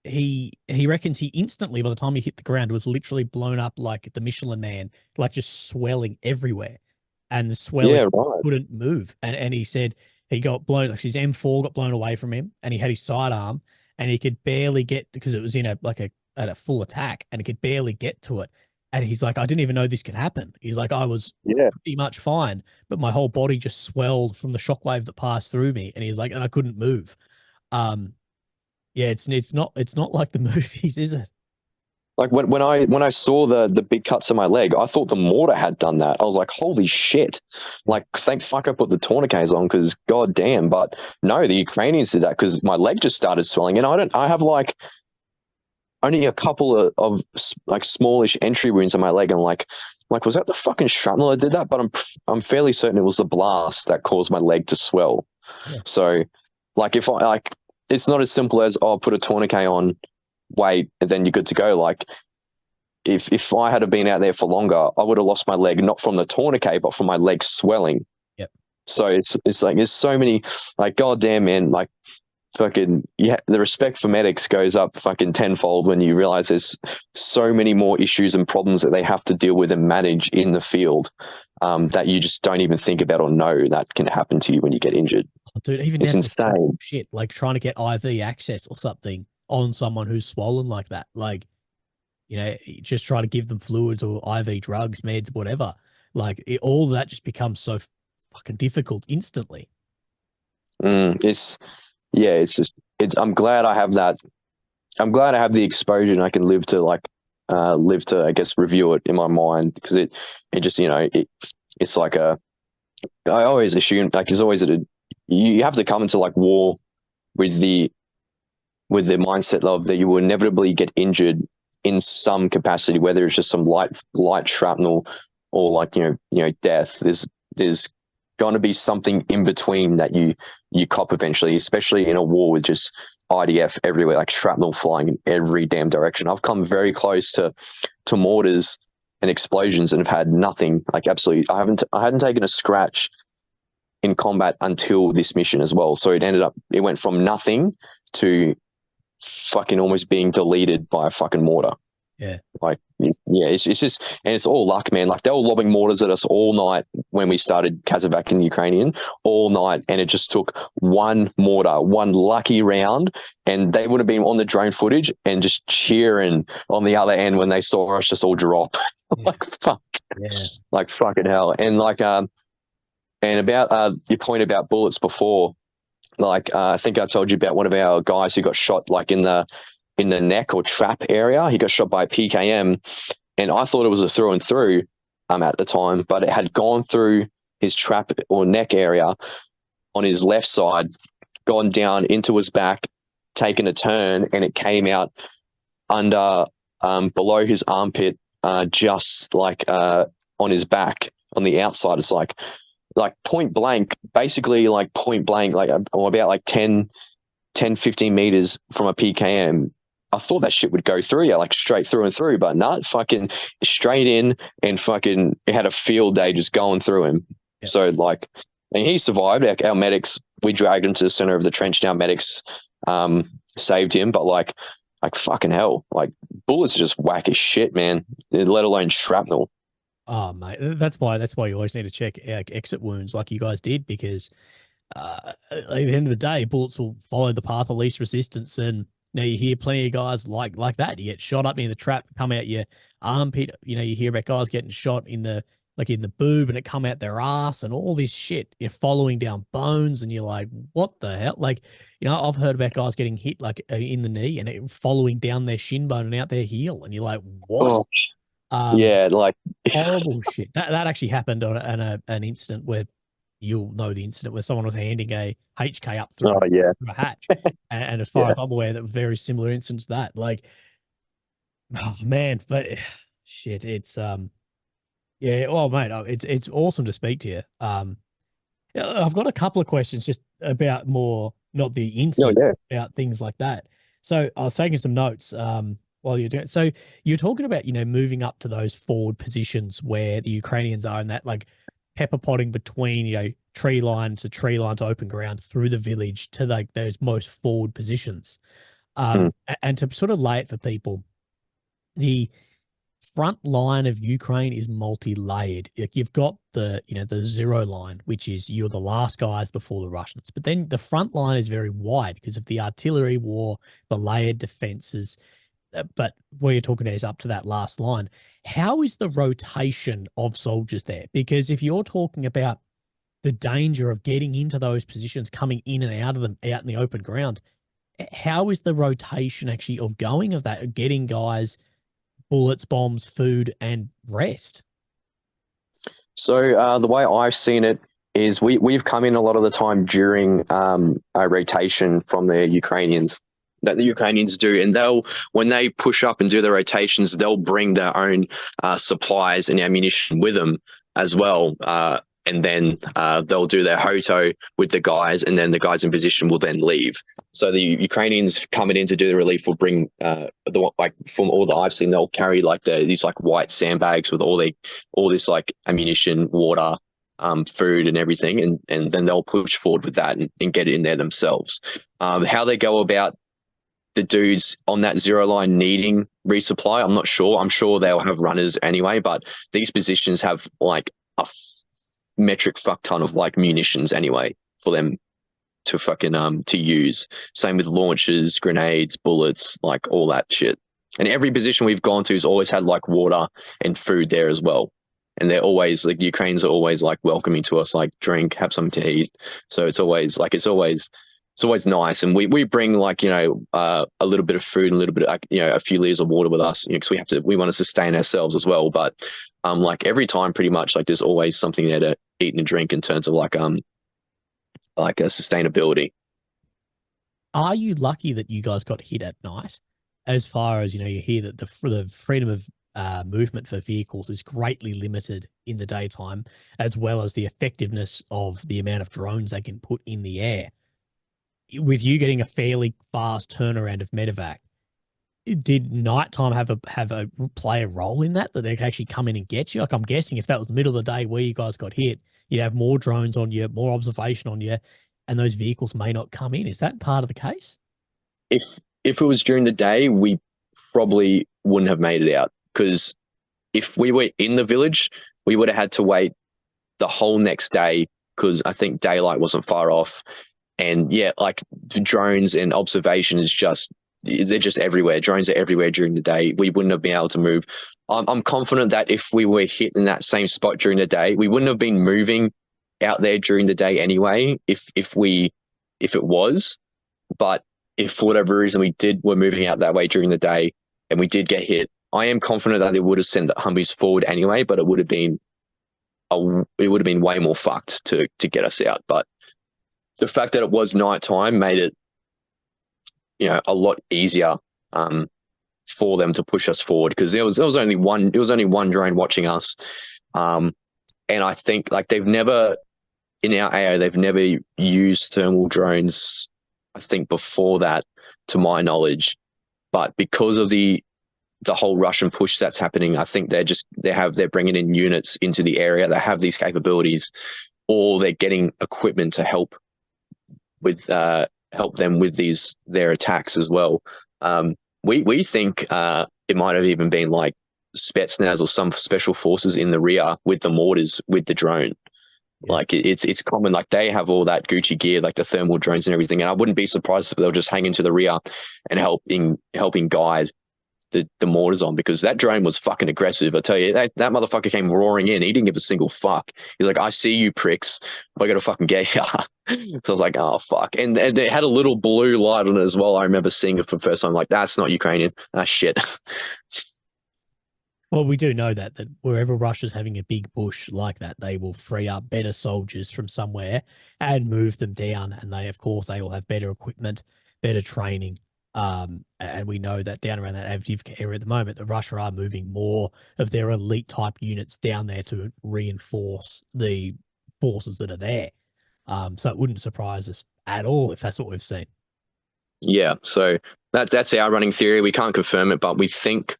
he reckons he instantly, by the time he hit the ground, was literally blown up like the Michelin Man, like just swelling everywhere, and the swelling Yeah, right. couldn't move. And he said he got blown, like his M4 got blown away from him, and he had his sidearm, and he could barely get, because it was in a like a at a full attack, and he could barely get to it. And he's like, I didn't even know this could happen. He's like, I was Yeah. pretty much fine, but my whole body just swelled from the shockwave that passed through me. And he's like, and I couldn't move. Um, yeah, it's not like the movies, is it? Like when I saw the big cuts on my leg, I thought the mortar had done that. I was like, holy shit. Like thank fuck I put the tourniquets on because god damn. But no, the Ukrainians did that because my leg just started swelling. And I have like only a couple of like smallish entry wounds on my leg. And like, was that the fucking shrapnel that did that? But I'm fairly certain it was the blast that caused my leg to swell. Yeah. So like if I like it's not as simple as, oh, put a tourniquet on, wait, and then you're good to go. Like if I had been out there for longer, I would have lost my leg, not from the tourniquet, but from my leg swelling. Yep. So it's like there's so many, like, goddamn, man, like fucking yeah, the respect for medics goes up fucking tenfold when you realize there's so many more issues and problems that they have to deal with and manage in the field, that you just don't even think about or know that can happen to you when you get injured. Oh, dude, even It's down to insane. shit, like trying to get IV access or something on someone who's swollen like that. Like, just try to give them fluids or IV drugs, meds, whatever. Like all that just becomes so fucking difficult instantly. It's yeah, it's just I'm glad I have that. I'm glad I have the exposure and I can live to I guess review it in my mind because it just it's like I always assumed like there's always you have to come into like war with the mindset of that you will inevitably get injured in some capacity, whether it's just some light shrapnel or like death. There's going to be something in between that you cop eventually, especially in a war with just IDF everywhere, like shrapnel flying in every damn direction. I've come very close to mortars and explosions and have had nothing, like absolutely. I hadn't taken a scratch in combat until this mission as well. So it went from nothing to fucking almost being deleted by a fucking mortar. Yeah. Like, yeah, it's just, and it's all luck, man. Like, they were lobbing mortars at us all night when we started Kazakh and Ukrainian, all night, and it just took one mortar, one lucky round, and they would have been on the drone footage and just cheering on the other end when they saw us just all drop. Like, fuck. Yeah. Like, fucking hell. And like, and about your point about bullets before, like, I think I told you about one of our guys who got shot like in the neck or trap area. He got shot by a PKM, and I thought it was a through and through at the time, but it had gone through his trap or neck area on his left side, gone down into his back, taken a turn, and it came out under below his armpit, just like on his back on the outside. It's like point blank, basically like point blank, like about like 10, 15 meters from a PKM. I thought that shit would go through you, like straight through and through, but not fucking straight in, and fucking it had a field day just going through him. Yep. So like, and he survived. Our medics, we dragged him to the center of the trench. Now medics saved him, but like fucking hell, like bullets are just whack as shit, man. Let alone shrapnel. Oh mate, that's why you always need to check exit wounds like you guys did, because at the end of the day, bullets will follow the path of least resistance. And now you hear plenty of guys like that. You get shot up in the trap, come out your armpit. You hear about guys getting shot in the boob, and it come out their ass, and all this shit. You're following down bones, and you're like, what the hell? Like, I've heard about guys getting hit like in the knee, and it following down their shin bone and out their heel, and you're like, what? Oh. Yeah, like horrible shit. That actually happened on an incident where you'll know the incident where someone was handing a HK up through, through a hatch, and as far as I'm aware, that was very similar instance to that. Like, oh man, but shit, it's yeah. Oh mate, it's awesome to speak to you. I've got a couple of questions just about more, not the incident, about things like that. So I was taking some notes while you're doing it. So you're talking about, moving up to those forward positions where the Ukrainians are in that like pepper potting between, tree line to open ground through the village to like those most forward positions. And to sort of lay it for people, the front line of Ukraine is multi-layered. Like, you've got the zero line, which is you're the last guys before the Russians. But then the front line is very wide because of the artillery war, the layered defenses. But where you're talking is up to that last line. How is the rotation of soldiers there? Because if you're talking about the danger of getting into those positions, coming in and out of them, out in the open ground, how is the rotation actually of going of that, of getting guys bullets, bombs, food, and rest? So the way I've seen it is we've come in a lot of the time during a rotation from the Ukrainians that the Ukrainians do, and when they push up and do the rotations, they'll bring their own supplies and ammunition with them as well. And then they'll do their hoto with the guys, and then the guys in position will then leave. So the Ukrainians coming in to do the relief will bring from all that I've seen, they'll carry like these like white sandbags with all this like ammunition, water, food, and everything, and then they'll push forward with that and get it in there themselves. How they go about the dudes on that zero line needing resupply, I'm not sure. I'm sure they'll have runners anyway, but these positions have like a metric fuck ton of like munitions anyway for them to fucking to use. Same with launchers, grenades, bullets, like all that shit. And every position we've gone to has always had like water and food there as well. And they're always like, the Ukrainians are always like welcoming to us, like drink, have something to eat. So it's always nice. And we bring like, a little bit of food and a little bit of like, a few liters of water with us, because we want to sustain ourselves as well. But like every time pretty much like there's always something there to eat and drink in terms of like like a sustainability. Are you lucky that you guys got hit at night? As far as, you hear that the freedom of movement for vehicles is greatly limited in the daytime, as well as the effectiveness of the amount of drones they can put in the air. With you getting a fairly fast turnaround of medevac, did nighttime have a play a role in that they could actually come in and get you? Like, I'm guessing if that was the middle of the day where you guys got hit, you'd have more drones on you, more observation on you, and those vehicles may not come in. Is that part of the case? If if it was during the day, we probably wouldn't have made it out, because if we were in the village, we would have had to wait the whole next day, because I think daylight wasn't far off. And yeah, like the drones and observation is just, they're just everywhere. Drones are everywhere during the day. We wouldn't have been able to move. I'm confident that if we were hit in that same spot during the day, we wouldn't have been moving out there during the day anyway. If it was, but if for whatever reason we're moving out that way during the day and we did get hit, I am confident that it would have sent the Humvees forward anyway, but it would have been way more fucked to get us out. But the fact that it was nighttime made it, a lot easier for them to push us forward, because there was only one drone watching us, and I think like they've never in our AO they've never used thermal drones, I think, before that, to my knowledge. But because of the whole Russian push that's happening, I think they're bringing in units into the area that have these capabilities, or they're getting equipment to help them with their attacks as well. We think it might have even been like Spetsnaz or some special forces in the rear with the mortars with the drone. Yeah. Like it's common. Like they have all that Gucci gear, like the thermal drones and everything. And I wouldn't be surprised if they'll just hang into the rear and helping guide the mortars on, because that drone was fucking aggressive. I tell you, that motherfucker came roaring in. He didn't give a single fuck. He's like, I see you pricks. I got to fucking get you. So I was like, oh, fuck. And it had a little blue light on it as well. I remember seeing it for the first time. Like, that's not Ukrainian. That's shit. Well, we do know that wherever Russia's having a big push like that, they will free up better soldiers from somewhere and move them down. And they will have better equipment, better training. And we know that down around that Avdiivka area at the moment, that Russia are moving more of their elite type units down there to reinforce the forces that are there. So it wouldn't surprise us at all if that's what we've seen. Yeah, so that's our running theory. We can't confirm it, but we think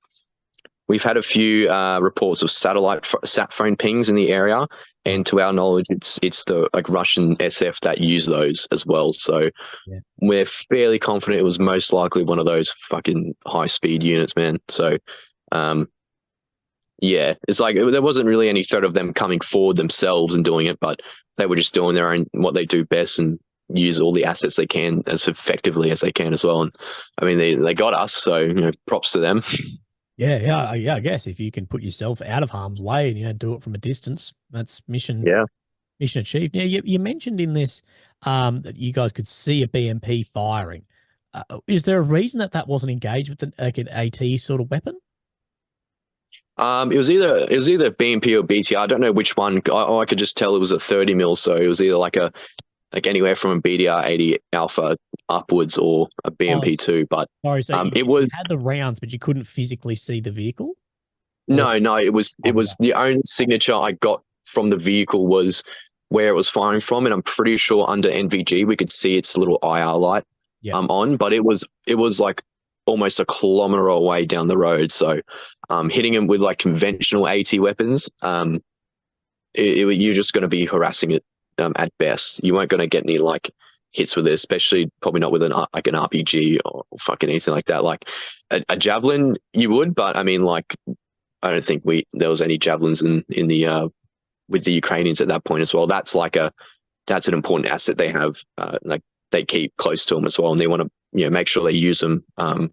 we've had a few reports of sat phone pings in the area, and to our knowledge, it's the like Russian SF that use those as well. So yeah, we're fairly confident it was most likely one of those fucking high speed units, man. So yeah, it's like there wasn't really any threat of them coming forward themselves and doing it, but they were just doing their own, what they do best, and use all the assets they can as effectively as they can as well. And I mean, they got us, so props to them. Yeah. I guess if you can put yourself out of harm's way and do it from a distance, that's mission achieved. Now, you mentioned in this that you guys could see a BMP firing. Is there a reason that wasn't engaged with an AT sort of weapon? It was either BMP or BT. I don't know which one. I could just tell it was a 30 mil, so it was either like anywhere from a BDR 80 Alpha upwards or a BMP 2. But sorry, so you had the rounds, but you couldn't physically see the vehicle? No, it was the only signature I got from the vehicle was where it was firing from, and I'm pretty sure under NVG we could see its little IR light on, but it was like almost a kilometer away down the road. So hitting him with like conventional AT weapons, you're just going to be harassing it at best. You weren't going to get any like hits with it, especially probably not with an RPG or fucking anything like that. Like a javelin you would, but I mean, like, I don't think there was any javelins in the with the Ukrainians at that point as well. That's an important asset they have. Like they keep close to them as well, and they want to make sure they use them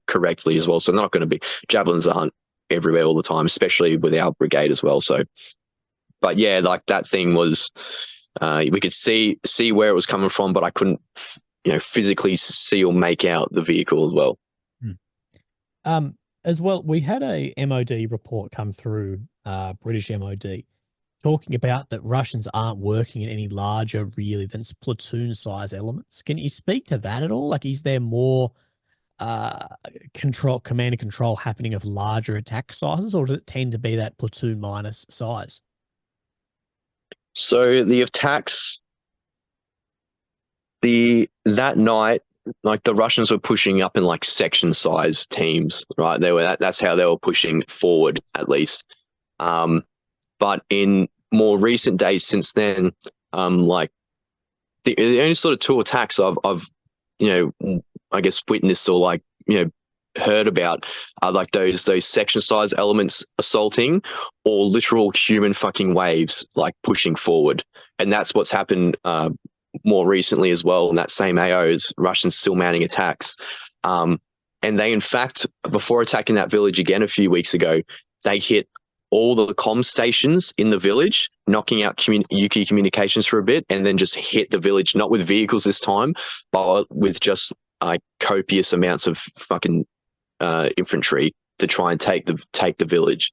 correctly as well. So they're not going to be, javelins aren't everywhere all the time, especially with our brigade as well. So, but yeah, like that thing was, we could see where it was coming from, but I couldn't physically see or make out the vehicle as well. As well, we had a MOD report come through, British MOD, talking about that Russians aren't working in any larger, really, than platoon size elements. Can you speak to that at all? Like, is there more uh, command and control happening of larger attack sizes, or does it tend to be that platoon minus size? So the attacks, the that night, like the Russians were pushing up in like section size teams, right? That's how they were pushing forward, at least. But in more recent days since then, like the only sort of two attacks I've I guess witnessed or like heard about are like those section size elements assaulting, or literal human fucking waves like pushing forward, and that's what's happened more recently as well. In that same AOs, Russians still mounting attacks, and they in fact, before attacking that village again a few weeks ago, they hit all the comm stations in the village, knocking out UK communications for a bit, and then just hit the village, not with vehicles this time, but with just copious amounts of fucking infantry to try and take the village.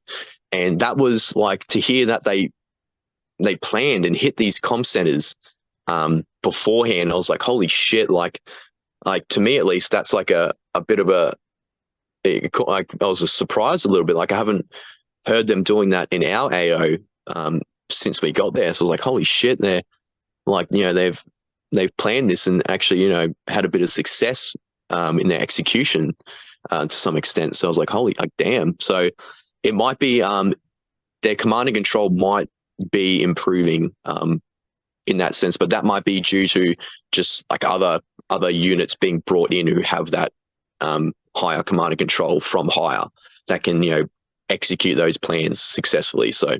And that was like, to hear that they planned and hit these comm centers beforehand. I was like, holy shit! Like to me at least, that's like a bit of like I was surprised a little bit. Like I haven't heard them doing that in our AO since we got there. So I was like, holy shit! They're like, they've planned this and actually had a bit of success in their execution to some extent. So I was like, holy, like damn. So it might be their command and control might be improving in that sense, but that might be due to just like other units being brought in who have that higher command and control from higher that can execute those plans successfully. So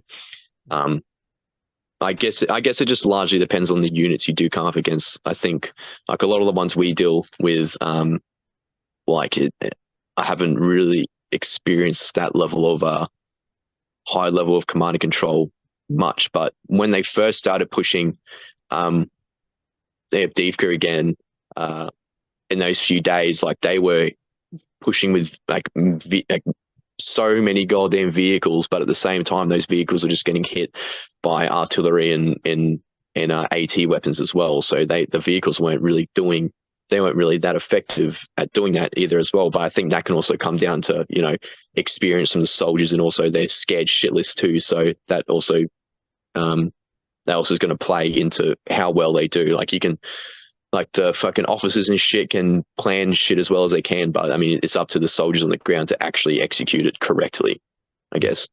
I guess it just largely depends on the units you do come up against. I think like a lot of the ones we deal with, I haven't really experienced that level of high level of command and control much. But when they first started pushing their Divka again in those few days, like they were pushing with like so many goddamn vehicles, but at the same time, those vehicles are just getting hit by artillery and AT weapons as well. So the vehicles weren't really that effective at doing that either as well. But I think that can also come down to experience from the soldiers, and also they're scared shitless too. So that also is going to play into how well they do. Like like the fucking officers and shit can plan shit as well as they can, but I mean, it's up to the soldiers on the ground to actually execute it correctly, I guess.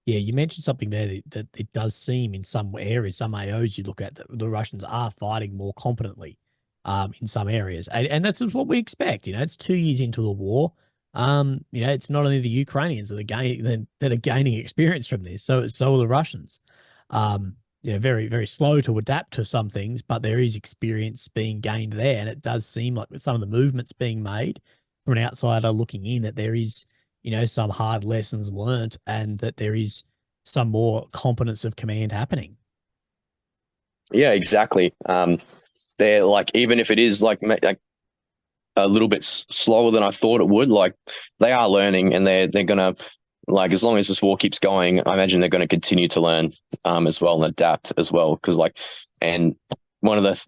Yeah, you mentioned something there that it does seem in some areas, some AOs you look at, that the Russians are fighting more competently in some areas. And that's just what we expect. It's 2 years into the war. It's not only the Ukrainians that are gaining experience from this, so are the Russians. Very, very slow to adapt to some things, but there is experience being gained there. And it does seem like with some of the movements being made from an outsider looking in, that there is, some hard lessons learnt, and that there is some more competence of command happening. Yeah, exactly. They're like, even if it is like a little bit slower than I thought it would, like they are learning, and they're gonna, like, as long as this war keeps going, I imagine they're going to continue to learn as well and adapt as well. Because and one of the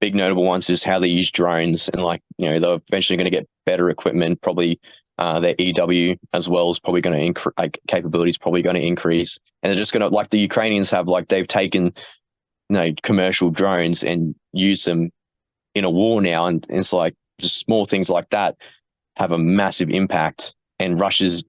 big notable ones is how they use drones, and they're eventually going to get better equipment. Probably their EW as well is probably going to increase, like capabilities probably going to increase, and they're just going to, like the Ukrainians have, like they've taken commercial drones and used them in a war now, and it's like just small things like that have a massive impact. And Russia's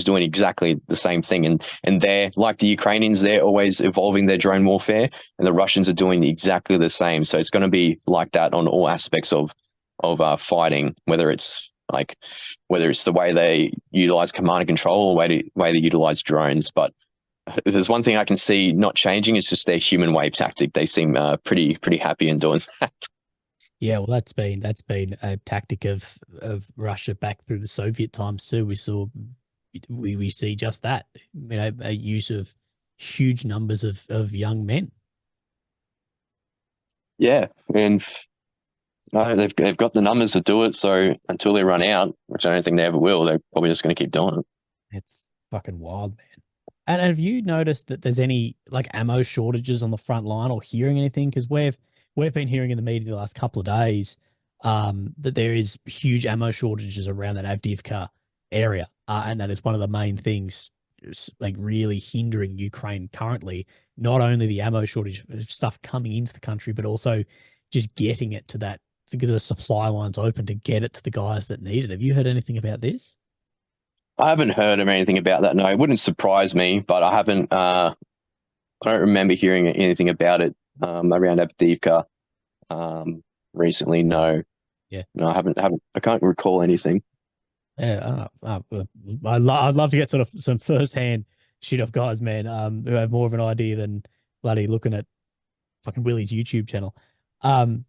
doing exactly the same thing, and they're like the Ukrainians, they're always evolving their drone warfare, and the Russians are doing exactly the same. So it's going to be like that on all aspects of fighting, whether it's the way they utilize command and control, or way they utilize drones. But if there's one thing I can see not changing, it's just their human wave tactic. They seem pretty happy in doing that. Yeah, well, that's been a tactic of Russia back through the Soviet times too. We see just that, a use of huge numbers of young men. Yeah, and they've got the numbers to do it. So until they run out, which I don't think they ever will, they're probably just going to keep doing it. It's fucking wild, man. And have you noticed that there's any like ammo shortages on the front line or hearing anything? Because we've been hearing in the media the last couple of days that there is huge ammo shortages around that Avdiivka area, and that is one of the main things like really hindering Ukraine currently. Not only the ammo shortage of stuff coming into the country, but also just getting it to get the supply lines open to get it to the guys that need it. Have you heard anything about this? I haven't heard of anything about that. No, it wouldn't surprise me, but I haven't. I don't remember hearing anything about it around Abdivka recently. No, Yeah. no, I haven't. I can't recall anything. Yeah, I'd love to get sort of some firsthand shit off guys, man, who have more of an idea than bloody looking at fucking Willie's YouTube channel. Um,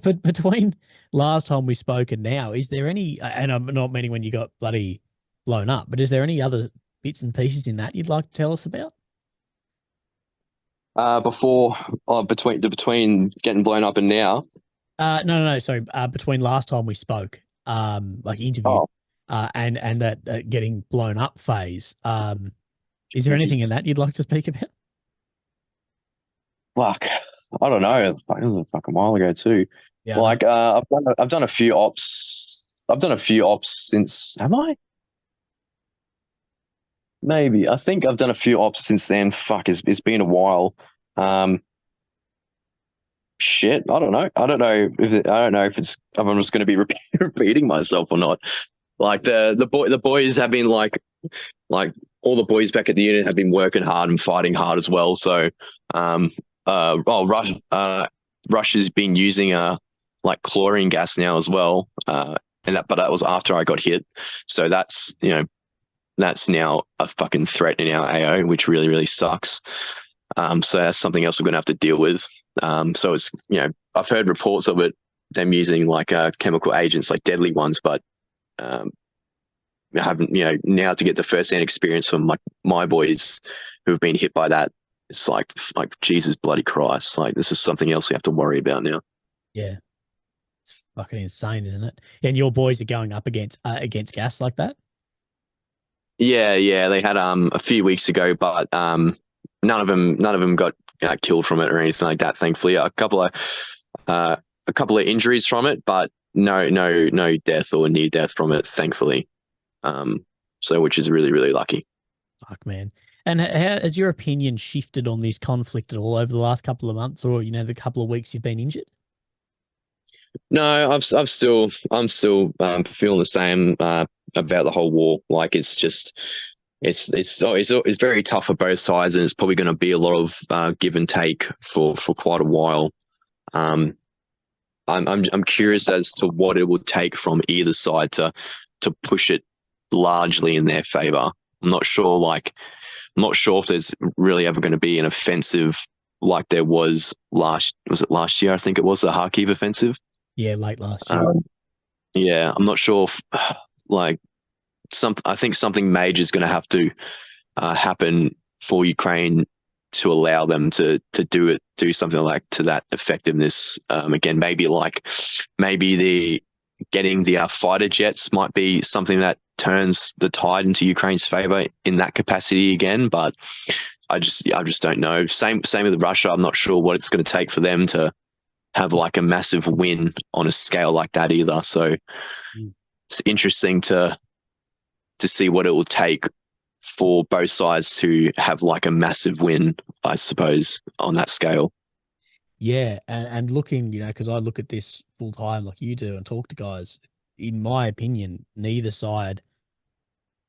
but between last time we spoke and now, is there any? And I'm not meaning when you got bloody blown up, but is there any other bits and pieces in that you'd like to tell us about? Before, between getting blown up and now. No. Sorry, between last time we spoke, like interviewed, Oh, and that getting blown up phase. Is there anything in that you'd like to speak about? fuck. I don't know. Fuck, this was a fucking while ago too. Yeah, Like, I've done a few ops. I've done a few ops since. Have I? Maybe. I think I've done a few ops since then. Fuck, it's been a while. Um, shit. I don't know. I don't know if I'm just going to be repeating myself or not. Like the boys have been like all the boys back at the unit have been working hard and fighting hard as well. So Russia's been using like chlorine gas now as well. But that was after I got hit. So that's now a fucking threat in our AO, which really, really sucks. So that's something else we're going to have to deal with. So it's, I've heard reports of them using like chemical agents, like deadly ones, but I haven't, now to get the first-hand experience from like my boys who have been hit by that, it's like Jesus bloody Christ, like this is something else we have to worry about now. yeah, it's fucking insane, isn't it? And your boys are going up against gas like that. Yeah, they had a few weeks ago, but none of them got killed from it or anything like that. Thankfully, a couple of injuries from it, but no death or near death from it. Thankfully, so which is really, really lucky. Fuck, man. And how has your opinion shifted on this conflict at all over the last couple of months, or the couple of weeks you've been injured? No, I'm still feeling the same about the whole war. Like it's just it's very tough for both sides, and it's probably going to be a lot of give and take for quite a while. Um, I'm curious as to what it would take from either side to push it largely in their favor. I'm not sure. I'm not sure if there's really ever going to be an offensive like there was last year? I think it was the Kharkiv offensive. Yeah, late last year. Yeah, I'm not sure if like I think something major is going to have to happen for Ukraine to allow them to do something like to that effectiveness again. Maybe the getting the with jets might be something that turns the tide into Ukraine's favor in that capacity again. But I just don't know. Same with Russia. I'm not sure what it's going to take for them to have like a massive win on a scale like that either. So it's interesting to see what it will take for both sides to have like a massive win, I suppose, on that scale. Yeah, and looking, because I look at this full time like you do and talk to guys. In my opinion, neither side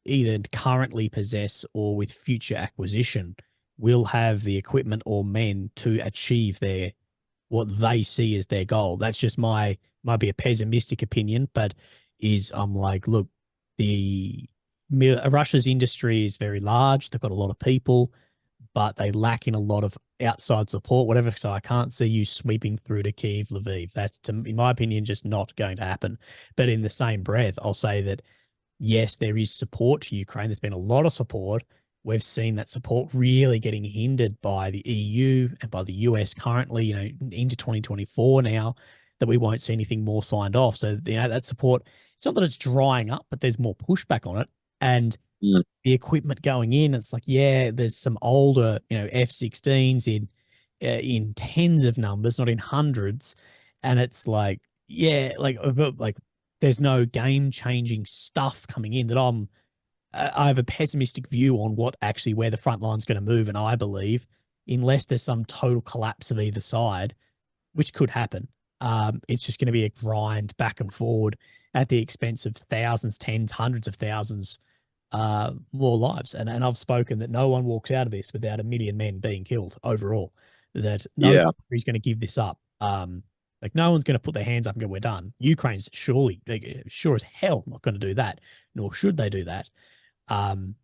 either currently possess or with future acquisition will have the equipment or men to achieve what they see as their goal. That's just might be a pessimistic opinion, but I'm like, look, Russia's industry is very large. They've got a lot of people, but they lack in a lot of outside support, whatever. So I can't see you sweeping through to Kyiv, Lviv. That's, in my opinion, just not going to happen. But in the same breath, I'll say that, yes, there is support to Ukraine. There's been a lot of support. We've seen that support really getting hindered by the EU and by the US currently, into 2024 now, that we won't see anything more signed off. So, that support, it's not that it's drying up, but there's more pushback on it. And Mm. the equipment going in. It's like, yeah, there's some older, F-16s in tens of numbers, not in hundreds, and it's like, yeah, like there's no game changing stuff coming in that I have a pessimistic view on what actually where the front line's going to move, and I believe unless there's some total collapse of either side, which could happen, it's just going to be a grind back and forward at the expense of thousands, tens, hundreds of thousands more lives. And I've spoken that no one walks out of this without a million men being killed overall. That no Yeah, country is going to give this up. Like no one's going to put their hands up and go, "We're done." Ukraine's surely, like, sure as hell, not going to do that, nor should they do that. Um,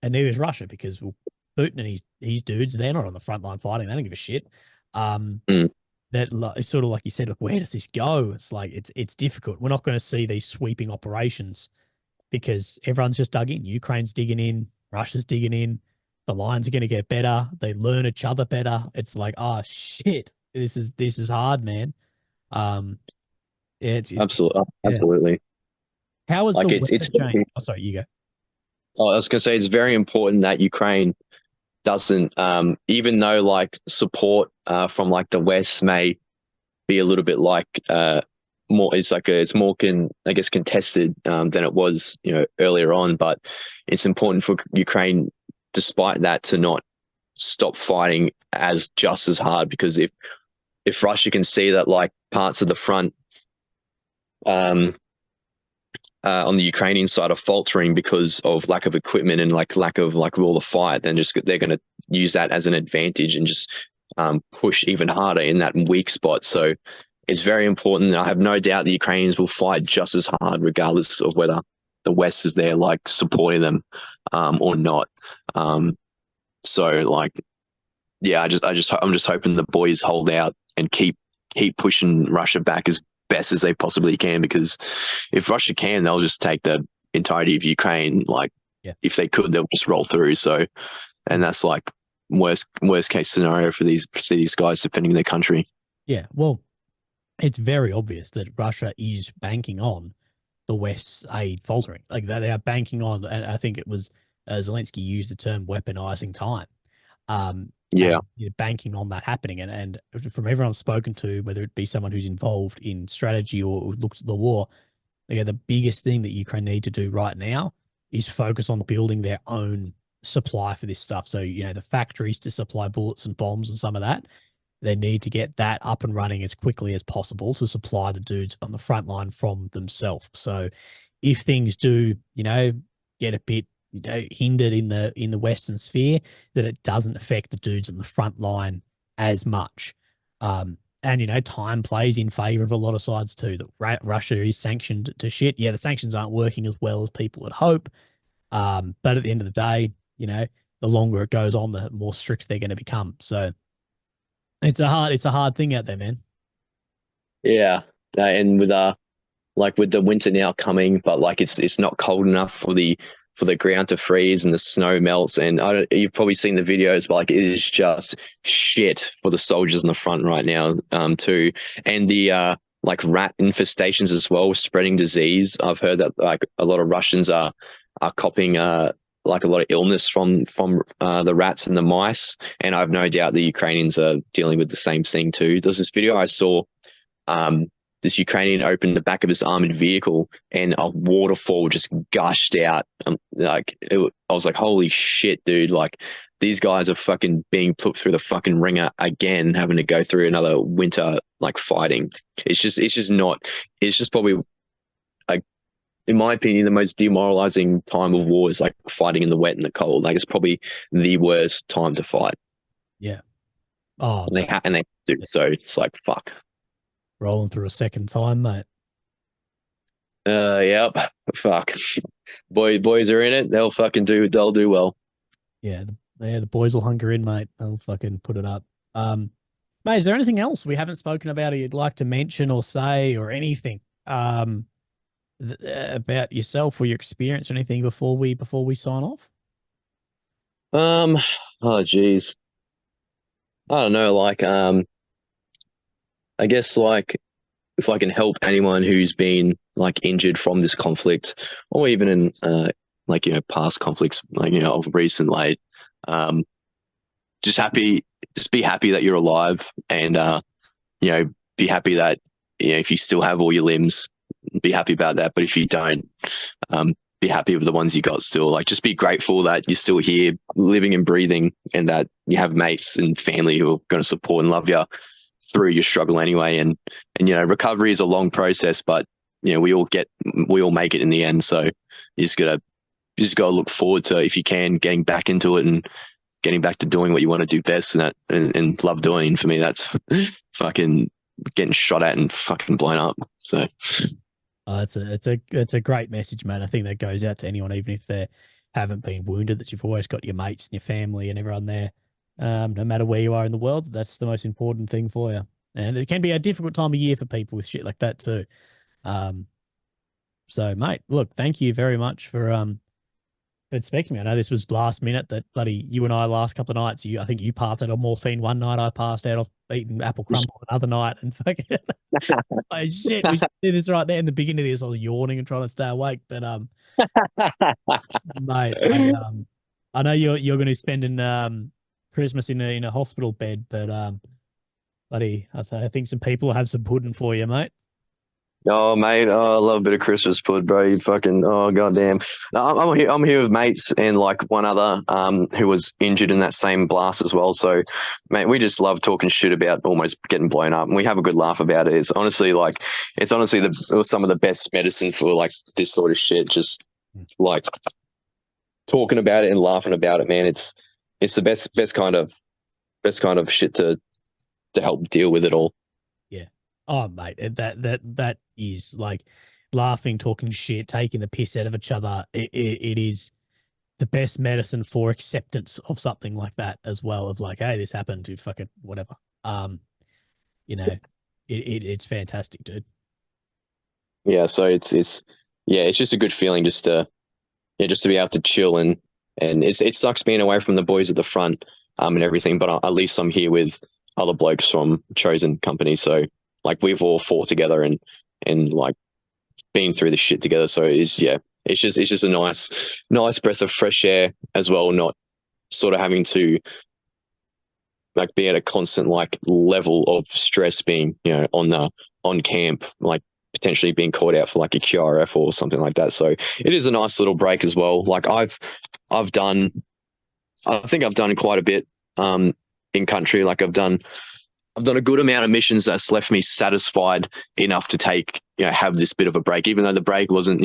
and neither is Russia because, well, Putin and his dudes, they're not on the front line fighting. They don't give a shit. Um, mm, that it's sort of like you said, look, where does this go? It's like it's difficult. We're not going to see these sweeping operations because everyone's just dug in. Ukraine's digging in, Russia's digging in. The lines are going to get better. They learn each other better. It's like, oh shit, this is hard, man. Um, it's absolutely, yeah. absolutely. How has the Like weather changed? Oh, sorry, you go. oh, I was gonna say it's very important that Ukraine doesn't, even though like support from like the West may be a little bit like more, it's more I guess contested than it was earlier on, but it's important for Ukraine, despite that, to not stop fighting as just as hard because if Russia can see that like parts of the front um, on the Ukrainian side are faltering because of lack of equipment and like lack of like all the fight, then just they're going to use that as an advantage and just push even harder in that weak spot. So it's very important. I have no doubt the Ukrainians will fight just as hard, regardless of whether the West is there like supporting them or not. So like, yeah, I'm just hoping the boys hold out and keep pushing Russia back as best as they possibly can, because if Russia can, they'll just take the entirety of Ukraine. Like Yeah. if they could, they'll just roll through. So, and that's like worst case scenario for these guys defending their country. Yeah. Well, it's very obvious that Russia is banking on the West's aid faltering. Like they are banking on, and I think it was Zelensky used the term weaponizing time. Yeah, And banking on that happening. And from everyone I've spoken to, whether it be someone who's involved in strategy or looks at the war, the biggest thing that Ukraine need to do right now is focus on building their own supply for this stuff. So, the factories to supply bullets and bombs and some of that, they need to get that up and running as quickly as possible to supply the dudes on the front line from themselves. So if things do, get a bit hindered in the Western sphere, that it doesn't affect the dudes on the front line as much. And time plays in favor of a lot of sides too. That Russia is sanctioned to shit. Yeah, the sanctions aren't working as well as people would hope. But at the end of the day, the longer it goes on, the more strict they're going to become. So it's a hard thing out there, man. yeah, and with like with the winter now coming, but like it's not cold enough for the ground to freeze and the snow melts. And you've probably seen the videos, but like it is just shit for the soldiers on the front right now, too. And the like rat infestations as well, spreading disease. I've heard that like a lot of Russians are copying like a lot of illness from the rats and the mice. And I have no doubt the Ukrainians are dealing with the same thing too. There's this video I saw. Um, this Ukrainian opened the back of his armored vehicle and a waterfall just gushed out. I was like, holy shit, dude. Like these guys are fucking being put through the fucking ringer again, having to go through another winter, like fighting. It's just probably like, in my opinion, the most demoralizing time of war is like fighting in the wet and the cold. Like it's probably the worst time to fight. Yeah. Oh, And they do. So it's like, fuck. rolling through a second time, mate. Yep. Fuck. Boys are in it. They'll do well. Yeah, the boys will hunker in, mate. They'll fucking put it up. Mate, is there anything else we haven't spoken about or you'd like to mention or say or anything about yourself or your experience or anything before we sign off? Um, oh geez. I don't know, like I guess like if I can help anyone who's been like injured from this conflict or even in like, past conflicts, like, of recent late. Um, just happy, just be happy that you're alive, and be happy that, if you still have all your limbs, be happy about that. But if you don't, be happy with the ones you got still. Like, just be grateful that you're still here, living and breathing, and that you have mates and family who are going to support and love you through your struggle anyway. And recovery is a long process, but we all make it in the end. So you just gotta look forward to, if you can, getting back into it and getting back to doing what you want to do best, and love doing. For me, that's fucking getting shot at and fucking blown up. So it's a great message, man. I think that goes out to anyone, even if they haven't been wounded, that you've always got your mates and your family and everyone there, no matter where you are in the world. That's the most important thing for you. And it can be a difficult time of year for people with shit like that too. So, mate, look, thank you very much for speaking to me. I know this was last minute, that bloody you and I last couple of nights. I think you passed out on morphine one night. I passed out off eating apple crumble another night, and fucking like, shit, we should do this right there in the beginning of this. I was yawning and trying to stay awake, but mate, I know you're going to be spending Christmas in a hospital bed, but buddy, I think some people have some pudding for you, mate. Oh, mate, I love a bit of Christmas pud, bro. You fucking, oh, goddamn. No, I'm here with mates and like one other who was injured in that same blast as well. So, mate, we just love talking shit about almost getting blown up, and we have a good laugh about it. It's honestly some of the best medicine for like this sort of shit. Just like talking about it and laughing about it, man. It's the best kind of shit to help deal with it all. Yeah. Oh, mate, that is like laughing, talking shit, taking the piss out of each other. It is the best medicine for acceptance of something like that as well. Of like, hey, this happened to fucking whatever. It's fantastic, dude. Yeah. So it's just a good feeling just to be able to chill, and it sucks being away from the boys at the front and everything, but at least I'm here with other blokes from chosen company. So like we've all fought together and like been through the shit together. So it's just a nice breath of fresh air as well, not sort of having to like be at a constant like level of stress, being, on camp, like potentially being called out for like a QRF or something like that. So it is a nice little break as well. Like I think I've done quite a bit in country. Like I've done a good amount of missions that's left me satisfied enough to have this bit of a break, even though the break wasn't,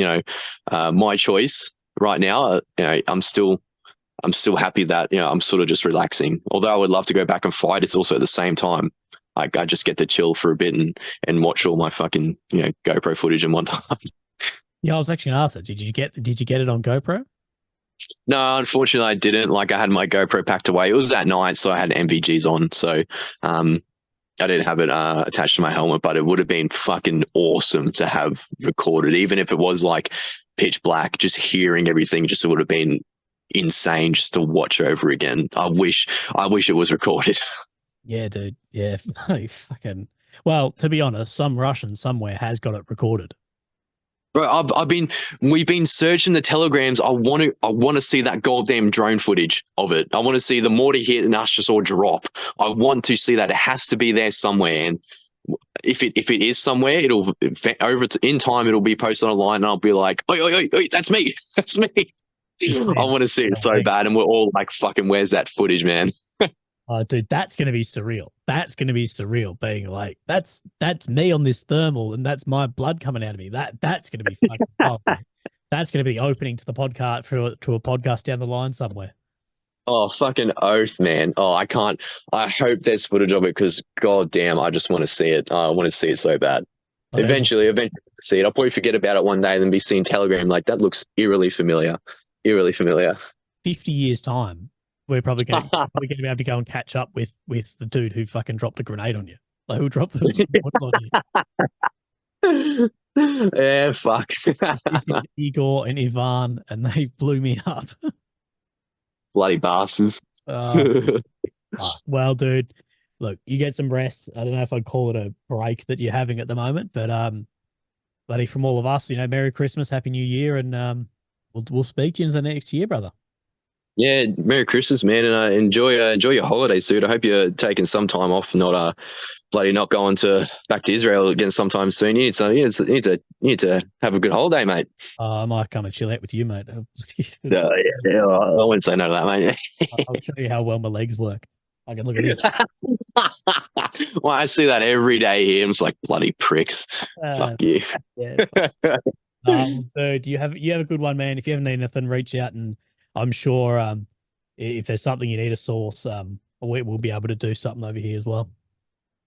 my choice right now. I'm still happy that, I'm sort of just relaxing. Although I would love to go back and fight, it's also at the same time, like I just get to chill for a bit and watch all my fucking, GoPro footage and whatnot. Yeah, I was actually gonna ask that. Did you get it on GoPro? No, unfortunately I didn't. Like I had my GoPro packed away. It was at night, so I had MVGs on. So I didn't have it attached to my helmet, but it would have been fucking awesome to have recorded, even if it was like pitch black. Just hearing everything, just would have been insane just to watch over again. I wish it was recorded. Yeah, dude. Yeah, fucking. Well, to be honest, some Russian somewhere has got it recorded. Bro, we've been searching the telegrams. I want to see that goddamn drone footage of it. I want to see the mortar hit and us just all drop. I want to see that. It has to be there somewhere. And if it is somewhere, it'll in time it'll be posted online, and I'll be like, oi, that's me, that's me. I want to see it so bad, and we're all like, fucking, where's that footage, man? Oh, dude, that's gonna be surreal. That's gonna be surreal. Being like, that's me on this thermal, and that's my blood coming out of me. That's gonna be fucking wild, man. That's gonna be the opening to the podcast to a podcast down the line somewhere. Oh, fucking oath, man. Oh, I can't. I hope there's footage of it, because goddamn, I just want to see it. I want to see it so bad. Oh, eventually see it. I'll probably forget about it one day and then be seeing Telegram like, that looks eerily familiar. 50 years time, we're probably going to be able to go and catch up with the dude who fucking dropped a grenade on you. Like, who dropped the on you? Yeah, fuck. This is Igor and Ivan, and they blew me up. Bloody bastards. Well, dude, look, you get some rest. I don't know if I'd call it a break that you're having at the moment, but buddy, from all of us, Merry Christmas, Happy New Year, and we'll speak to you in the next year, brother. Yeah, Merry Christmas, man, and enjoy your holidays, dude. I hope you're taking some time off, not bloody not going to back to Israel again sometime soon. You need to have a good holiday, mate. I might come and chill out with you, mate. Yeah, I wouldn't say no to that, mate. I'll show you how well my legs work. I can look at this. Well, I see that every day here. I'm just like bloody pricks. Fuck you. Yeah. Dude, you have a good one, man. If you ever need anything, reach out, and I'm sure if there's something you need a source, we'll be able to do something over here as well.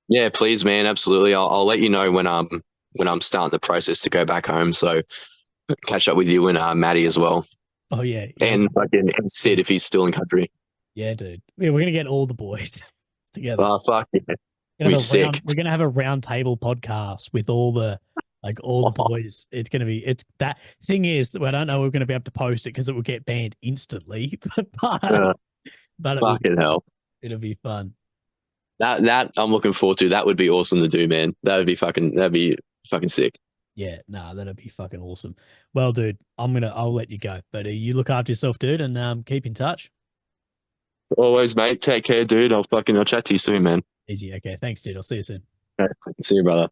Yeah, please, man. Absolutely. I'll let you know when I'm starting the process to go back home. So catch up with you and Maddie as well, Oh yeah, and fucking and Sid if he's still in country. yeah, dude. Yeah, we're gonna get all the boys together. Oh fuck yeah. We're sick. We're gonna have a round table podcast with all the boys. It's gonna be. It's that thing is I don't know we're gonna be able to post it because it will get banned instantly. Uh, But fucking hell. it'll be fun. That I'm looking forward to. That would be awesome to do, man. That'd be fucking sick. Yeah, nah, that'd be fucking awesome. Well, dude, I'll let you go, but you look after yourself, dude, and keep in touch. Always, mate. Take care, dude. I'll chat to you soon, man. Easy. Okay, thanks, dude. I'll see you soon. Okay. See you, brother.